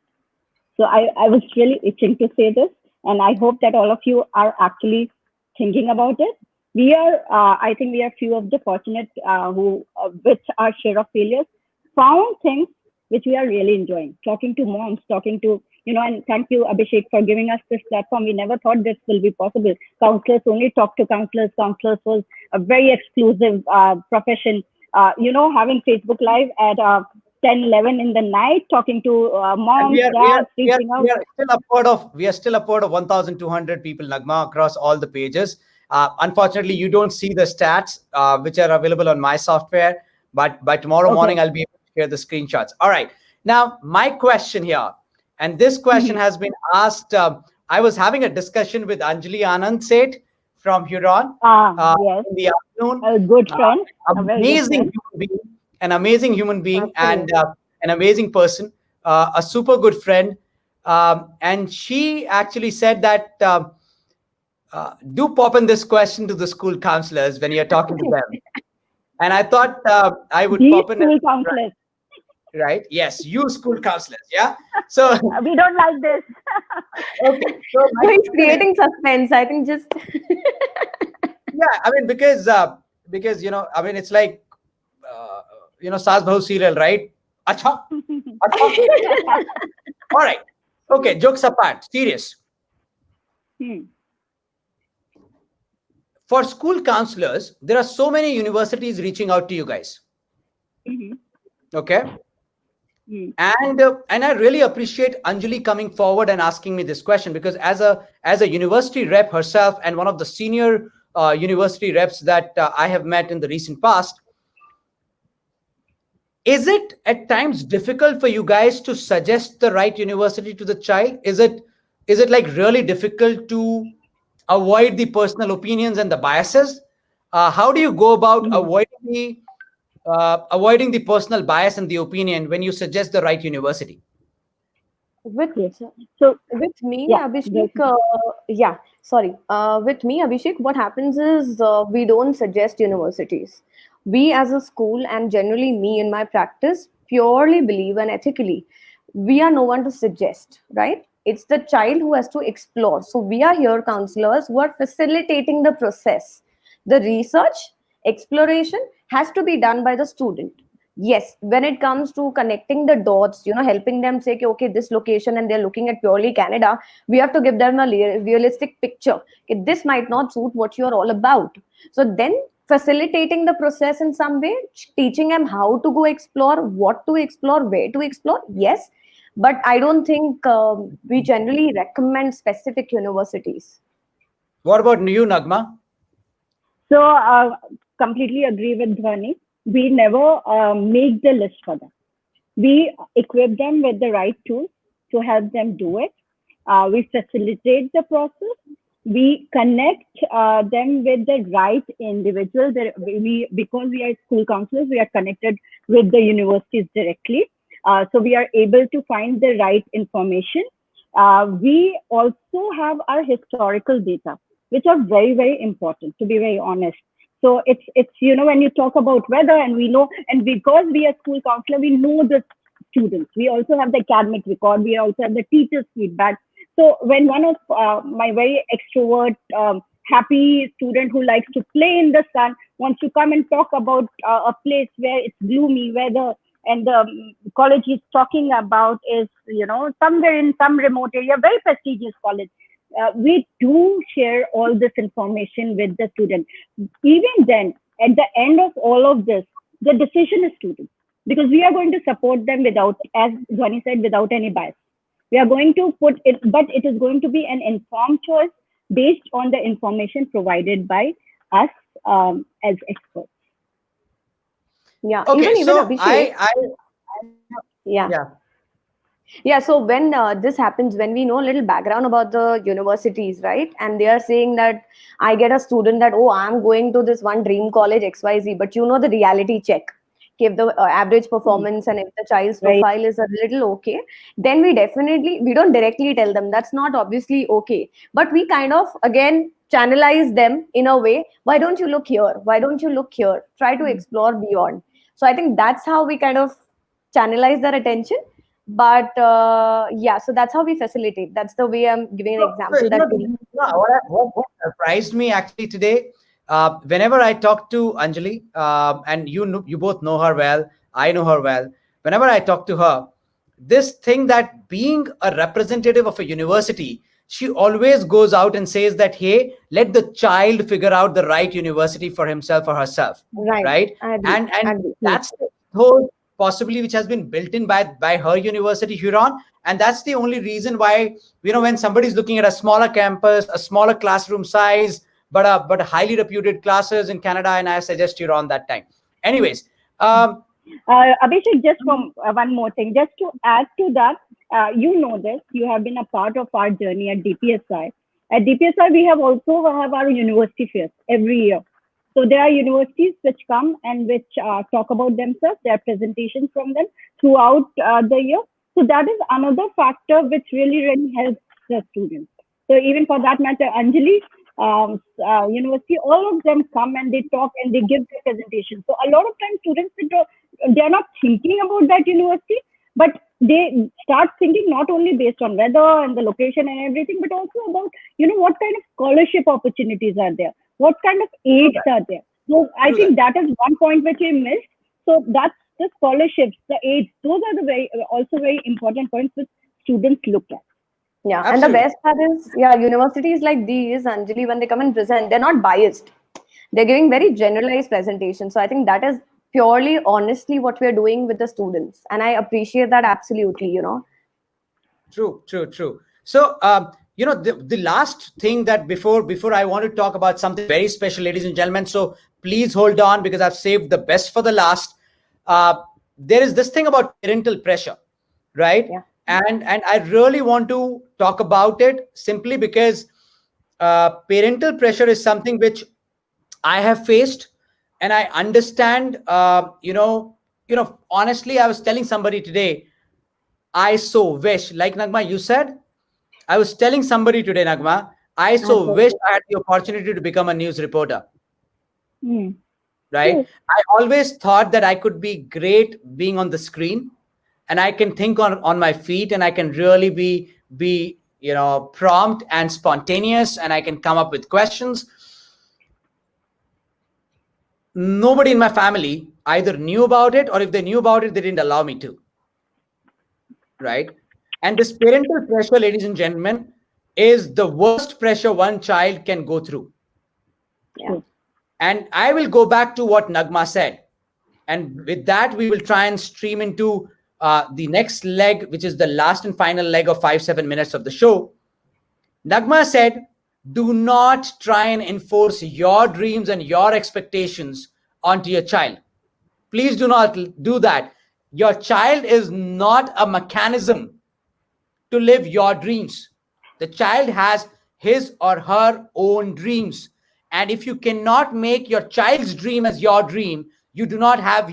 So I was really itching to say this, and I hope that all of you are actually thinking about it. We are, I think we are few of the fortunate who, with our share of failures, found things which we are really enjoying. Talking to moms, talking to, and thank you, Abhishek, for giving us this platform. We never thought this will be possible. Counselors only talk to counselors. Counselors was a very exclusive profession. Having Facebook Live at 10, 11 in the night, talking to moms, dads, reaching out. We are still upward of 1,200 people, Nagma, across all the pages. Unfortunately, you don't see the stats, which are available on my software, but by tomorrow morning, I'll be able to share the screenshots. All right. Now, my question here, and this question has been asked. I was having a discussion with Anjali Anand Seth from Huron yes. in the afternoon. A good friend. An amazing human being, and an amazing person, a super good friend. And she actually said that do pop in this question to the school counselors when you're talking to them. And I thought I would pop in. School counselors. Right? Yes, you school counselors. Yeah. So we don't like this. Okay. So he's creating suspense. I think just. Yeah, I mean because it's like Saas Bahu serial, right? Acha. All right. Okay. Jokes apart. Serious. For school counselors, there are so many universities reaching out to you guys. Okay. And I really appreciate Anjali coming forward and asking me this question, because as a university rep herself and one of the senior university reps that I have met in the recent past, is it at times difficult for you guys to suggest the right university to the child? Is it like really difficult to avoid the personal opinions and the biases? How do you go about avoiding the personal bias and the opinion when you suggest the right university? With me, Abhishek, with me, Abhishek, what happens is we don't suggest universities. We as a school, and generally me in my practice, purely believe and ethically, we are no one to suggest, right? It's the child who has to explore. So we are here counselors who are facilitating the process. The research, exploration has to be done by the student. Yes, when it comes to connecting the dots, helping them say, okay, this location, and they're looking at purely Canada, we have to give them a realistic picture. Okay, this might not suit what you're all about. So then facilitating the process in some way, teaching them how to go explore, what to explore, where to explore. Yes, but I don't think we generally recommend specific universities. What about you, Nagma? So completely agree with Dhwani. We never make the list for them. We equip them with the right tools to help them do it. We facilitate the process. We connect them with the right individual. Because we are school counselors, we are connected with the universities directly. So we are able to find the right information. We also have our historical data, which are very, very important, to be very honest. So it's when you talk about weather, and we know, and because we are school counselor, we know the students. We also have the academic record. We also have the teachers' feedback. So when one of my very extrovert, happy student who likes to play in the sun wants to come and talk about a place where it's gloomy weather and the college he's talking about is, somewhere in some remote area, very prestigious college. We do share all this information with the student. Even then, at the end of all of this, the decision is student, because we are going to support them without, as Dhwani said, without any bias. We are going to put it, but it is going to be an informed choice based on the information provided by us as experts. Yeah. Okay, Even so Abhishek. yeah. Yeah, so when this happens, when we know a little background about the universities, right? And they are saying that I get a student that, oh, I'm going to this one dream college XYZ, but the reality check. If the average performance and if the child's Right. profile is a little okay, then we don't directly tell them that's not obviously okay. But we kind of, again, channelize them in a way. Why don't you look here? Why don't you look here? Try to explore beyond. So I think that's how we kind of channelize their attention. But yeah, so that's how we facilitate. That's the way I'm giving an example. What surprised me actually today, whenever I talk to Anjali, and you both know her well, I know her well. Whenever I talk to her, this thing that being a representative of a university, she always goes out and says that, hey, let the child figure out the right university for himself or herself, right? I agree. And that's the whole possibly which has been built in by her university, Huron. And that's the only reason why, when somebody's looking at a smaller campus, a smaller classroom size, but highly reputed classes in Canada, and I suggest Huron that time. Anyways, Abhishek, just one more thing, just to add to that, you know this, you have been a part of our journey at DPSI. At DPSI, we have our university fairs every year. So there are universities which come and which talk about themselves, there are presentations from them throughout the year. So that is another factor which really helps the students. So even for that matter, Anjali, university, all of them come and they talk and they give their presentation. So a lot of times students, they are not thinking about that university, but they start thinking not only based on weather and the location and everything, but also about, what kind of scholarship opportunities are there, what kind of aids are there. So I think that is one point which we missed. So that's the scholarships, the aids, those are the also very important points which students look at. Yeah, absolutely. And the best part is, universities like these, Anjali, when they come and present, they're not biased. They're giving very generalized presentations. So I think that is purely, honestly, what we're doing with the students. And I appreciate that absolutely, True. So, the last thing that before I want to talk about something very special, ladies and gentlemen. So please hold on, because I've saved the best for the last. There is this thing about parental pressure, right? Yeah. And I really want to talk about it simply because parental pressure is something which I have faced, and I understand. Honestly, I was telling somebody today, I so wish, like Nagma, you said, I was telling somebody today, Nagma, I so wish I had the opportunity to become a news reporter. Right? I always thought that I could be great being on the screen, and I can think on my feet, and I can really be prompt and spontaneous, and I can come up with questions. Nobody in my family either knew about it, or if they knew about it, they didn't allow me to. Right? And this parental pressure, ladies and gentlemen, is the worst pressure one child can go through. Yeah. And I will go back to what Nagma said. And with that, we will try and stream into the next leg, which is the last and final leg of 5-7 minutes of the show. Nagma said, do not try and enforce your dreams and your expectations onto your child. Please do not do that. Your child is not a mechanism to live your dreams. The child has his or her own dreams. And if you cannot make your child's dream as your dream, you do not have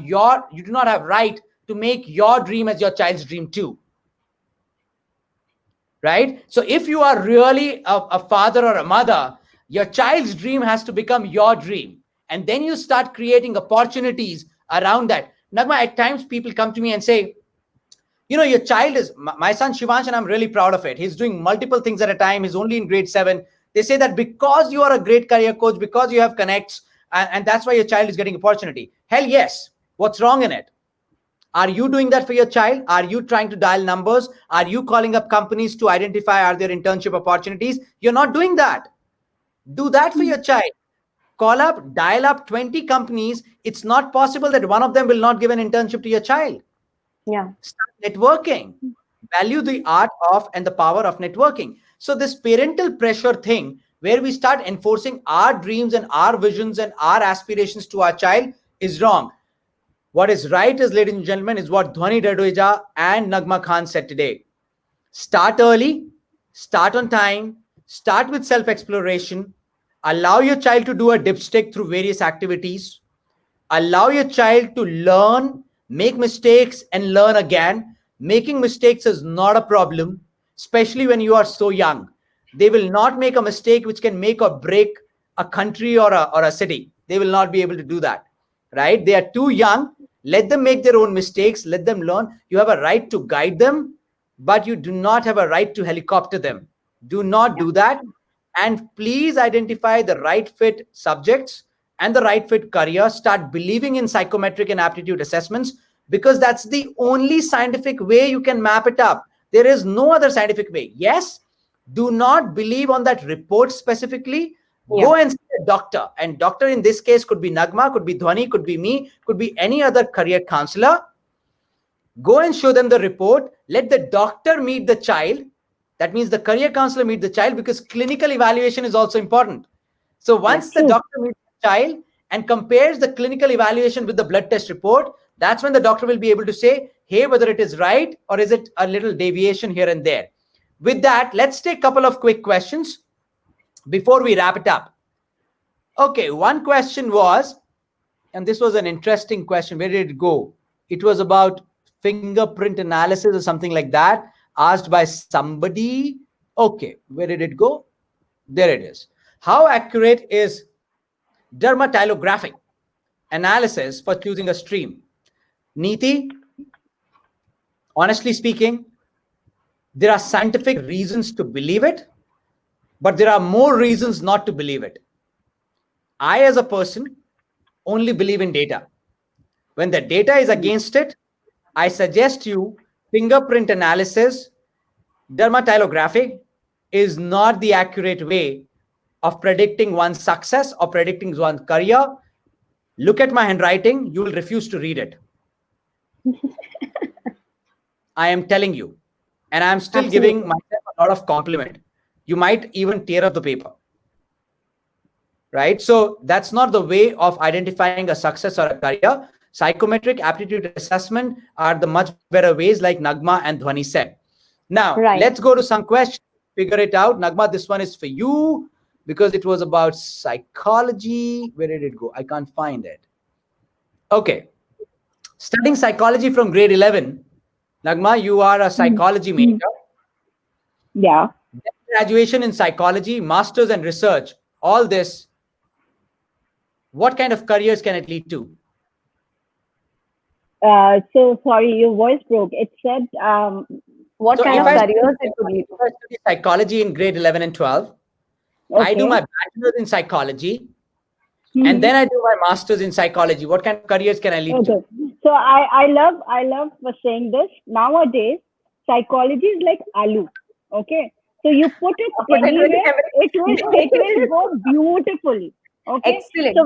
right to make your dream as your child's dream too. Right? So if you are really a father or a mother, your child's dream has to become your dream. And then you start creating opportunities around that. Nagma, at times people come to me and say, your child is, my son Shivansh, and I'm really proud of it. He's doing multiple things at a time. He's only in grade 7. They say that because you are a great career coach, because you have connects, and that's why your child is getting opportunity. Hell yes. What's wrong in it? Are you doing that for your child? Are you trying to dial numbers? Are you calling up companies to identify are there internship opportunities? You're not doing that. Do that for your child. Call up, dial up 20 companies. It's not possible that one of them will not give an internship to your child. Yeah. Start networking. Value the art of and the power of networking. So this parental pressure thing, where we start enforcing our dreams and our visions and our aspirations to our child, is wrong. What is right is, ladies and gentlemen, is what Dhwani Dadoja and Nagma Khan said today. Start early, start on time, start with self-exploration, allow your child to do a dipstick through various activities, allow your child to learn, make mistakes and learn again. Making mistakes is not a problem, especially when you are so young. They will not make a mistake which can make or break a country or a city. They will not be able to do that, right? They are too young. Let them make their own mistakes. Let them learn. You have a right to guide them, but you do not have a right to helicopter them. Do not do that. And please identify the right fit subjects and the right fit career. Start believing in psychometric and aptitude assessments, because that's the only scientific way you can map it up. There is no other scientific way. Yes, do not believe on that report specifically. Go and see a doctor. And doctor in this case could be Nagma, could be Dhwani, could be me, could be any other career counselor. Go and show them the report. Let the doctor meet the child. That means the career counselor meet the child, because clinical evaluation is also important. So once the doctor meets the child and compares the clinical evaluation with the blood test report, that's when the doctor will be able to say, hey, whether it is right or is it a little deviation here and there. With that, let's take a couple of quick questions before we wrap it up. Okay, one question was, and this was an interesting question. Where did it go? It was about fingerprint analysis or something like that, asked by somebody. Okay, where did it go? There it is. How accurate is dermatillographic analysis for choosing a stream? Neeti, honestly speaking, there are scientific reasons to believe it, but there are more reasons not to believe it. I, as a person, only believe in data. When the data is against it, I suggest you fingerprint analysis, dermatillographic is not the accurate way of predicting one's success or predicting one's career. Look at my handwriting, you will refuse to read it. I am telling you, and I'm still giving myself a lot of compliment. You might even tear up the paper, right? So that's not the way of identifying a success or a career. Psychometric aptitude assessment are the much better ways, like Nagma and Dhwani said. Now, let's go to some questions, figure it out. Nagma, this one is for you, because it was about psychology. Where did it go? I can't find it. Okay. Studying psychology from grade 11. Nagma, you are a psychology major. Yeah. Graduation in psychology, masters and research, all this. What kind of careers can it lead to? So sorry, your voice broke. It said what kind of careers it could lead to? I study psychology in grade 11 and 12. Okay. I do my bachelor's in psychology, and then I do my master's in psychology. What kind of careers can I lead to? So I love for saying this. Nowadays, psychology is like aloo. Okay, so you put it anywhere, it will go beautifully. Okay, excellent. So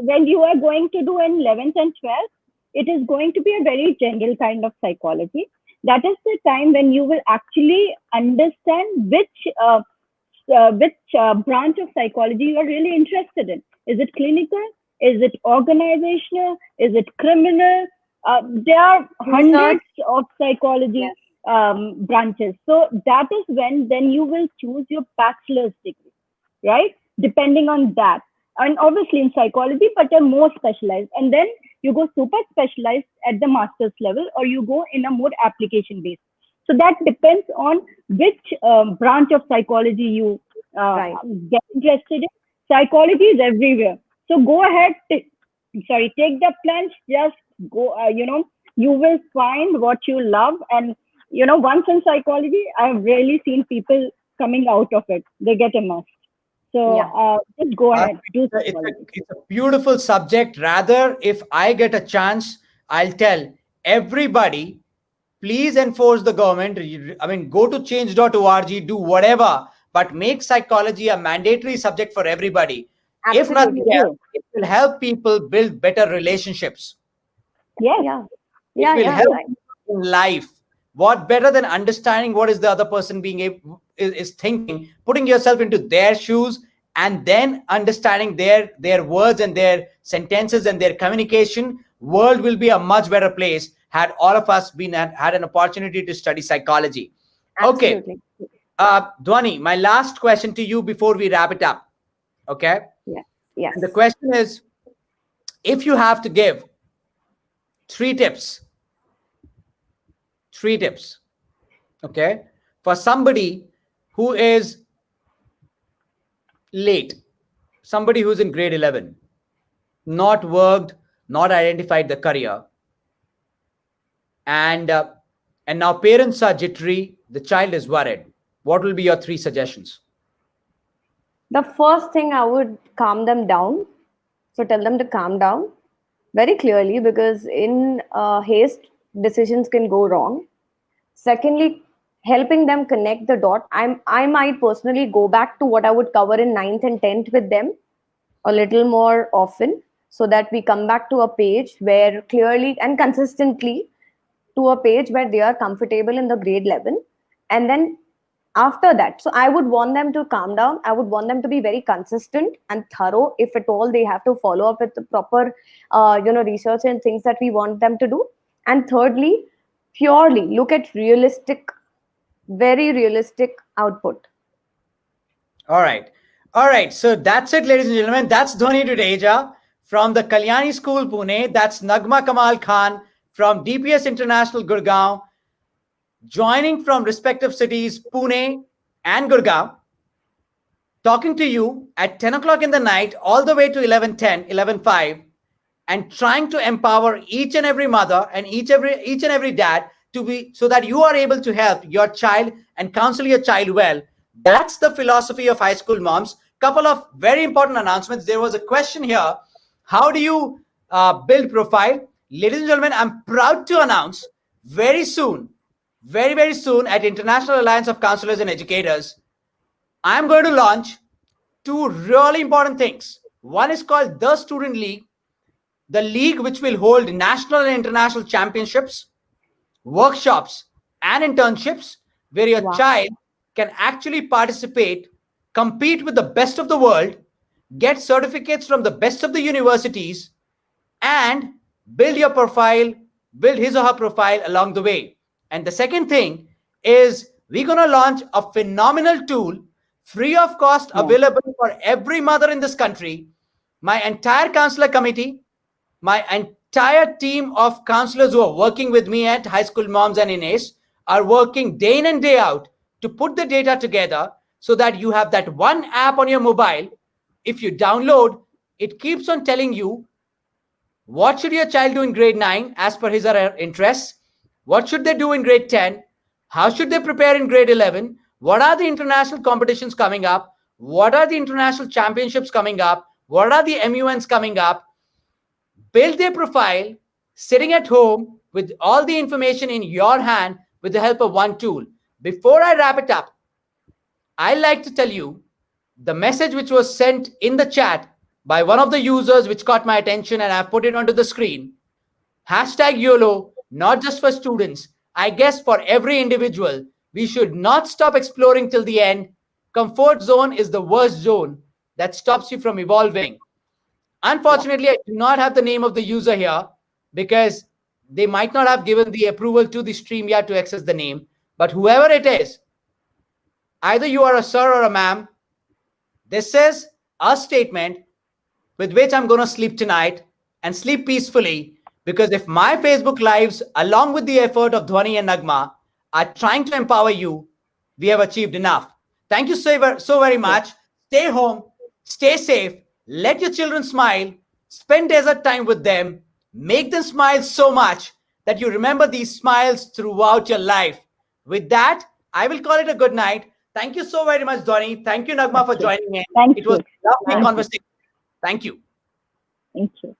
when you are going to do in 11th and 12th, it is going to be a very general kind of psychology. That is the time when you will actually understand which branch of psychology you are really interested in. Is it clinical? Is it organizational? Is it criminal? There are hundreds of psychology branches. So that is when then you will choose your bachelor's degree, right? Depending on that. And obviously in psychology, but a more specialized. And then you go super specialized at the master's level, or you go in a more application based. So that depends on which branch of psychology you get interested in. Psychology is everywhere. So go ahead, take the plunge, just go, you will find what you love. And, once in psychology, I've really seen people coming out of it. They get immersed. So just go ahead. It's a beautiful subject. Rather, if I get a chance, I'll tell everybody, please enforce the government. I mean, go to change.org, do whatever, but make psychology a mandatory subject for everybody. If nothing Absolutely. else, it will help people build better relationships. Yes. Yeah. It will Yeah. help Right. in life. What better than understanding what is the other person being is thinking, putting yourself into their shoes, and then understanding their words and their sentences and their communication. World will be a much better place had all of us been had an opportunity to study psychology. Okay, Absolutely. Dhwani, my last question to you before we wrap it up. Okay, Yeah. Yes. and the question is, if you have to give three tips, okay, for somebody who is late, somebody who's in grade 11, not worked, not identified the career, and now parents are jittery, the child is worried, what will be your three suggestions? The first thing, I would calm them down. So tell them to calm down very clearly, because in haste, decisions can go wrong. Secondly, helping them connect the dot. I might personally go back to what I would cover in ninth and 10th with them a little more often, so that we come back to a page where clearly and consistently, to a page where they are comfortable in the grade 11. And then after that, so I would want them to calm down. I would want them to be very consistent and thorough. If at all they have to follow up with the proper research and things that we want them to do. And thirdly, purely look at realistic, very realistic output. All right, so that's it, ladies and gentlemen. That's Dhwani Dudeja from the Kalyani School, Pune. That's Nagma Kamal Khan from DPS International, Gurgaon, joining from respective cities, Pune and Gurgaon, talking to you at 10 o'clock in the night, all the way to 11:10, 11:05, and trying to empower each and every mother and each and every dad to be, so that you are able to help your child and counsel your child well. That's the philosophy of High School Moms. Couple of very important announcements. There was a question here: how do you build profile? Ladies and gentlemen, I'm proud to announce very soon, very soon, at International Alliance of Counselors and Educators, I'm going to launch two really important things. One is called the Student League, the league which will hold national and international championships, workshops, and internships, where your child can actually participate, compete with the best of the world, get certificates from the best of the universities, and build your profile, build his or her profile along the way. And the second thing is, we're going to launch a phenomenal tool, free of cost, available for every mother in this country. My entire counselor committee, my entire team of counselors who are working with me at High School Moms and in ACE are working day in and day out to put the data together, so that you have that one app on your mobile. If you download, it keeps on telling you what should your child do in grade 9 as per his or her interests, what should they do in grade 10, how should they prepare in grade 11, what are the international competitions coming up, what are the international championships coming up, what are the MUNs coming up. Build their profile sitting at home with all the information in your hand with the help of one tool. Before I wrap it up, I like to tell you the message which was sent in the chat by one of the users, which caught my attention, and I've put it onto the screen. Hashtag YOLO, not just for students, I guess for every individual. We should not stop exploring till the end. Comfort zone is the worst zone that stops you from evolving. Unfortunately, I do not have the name of the user here, because they might not have given the approval to the StreamYard to access the name. But whoever it is, either you are a sir or a ma'am, this is a statement with which I'm going to sleep tonight and sleep peacefully, because if my Facebook Lives, along with the effort of Dhwani and Nagma, are trying to empower you, we have achieved enough. Thank you so very much. Stay home, stay safe, let your children smile, spend desert time with them, make them smile so much that you remember these smiles throughout your life. With that, I will call it a good night. Thank you so very much, Dhwani. Thank you, Nagma, for joining me. Thank It was you. a lovely conversation. Thank you. Thank you.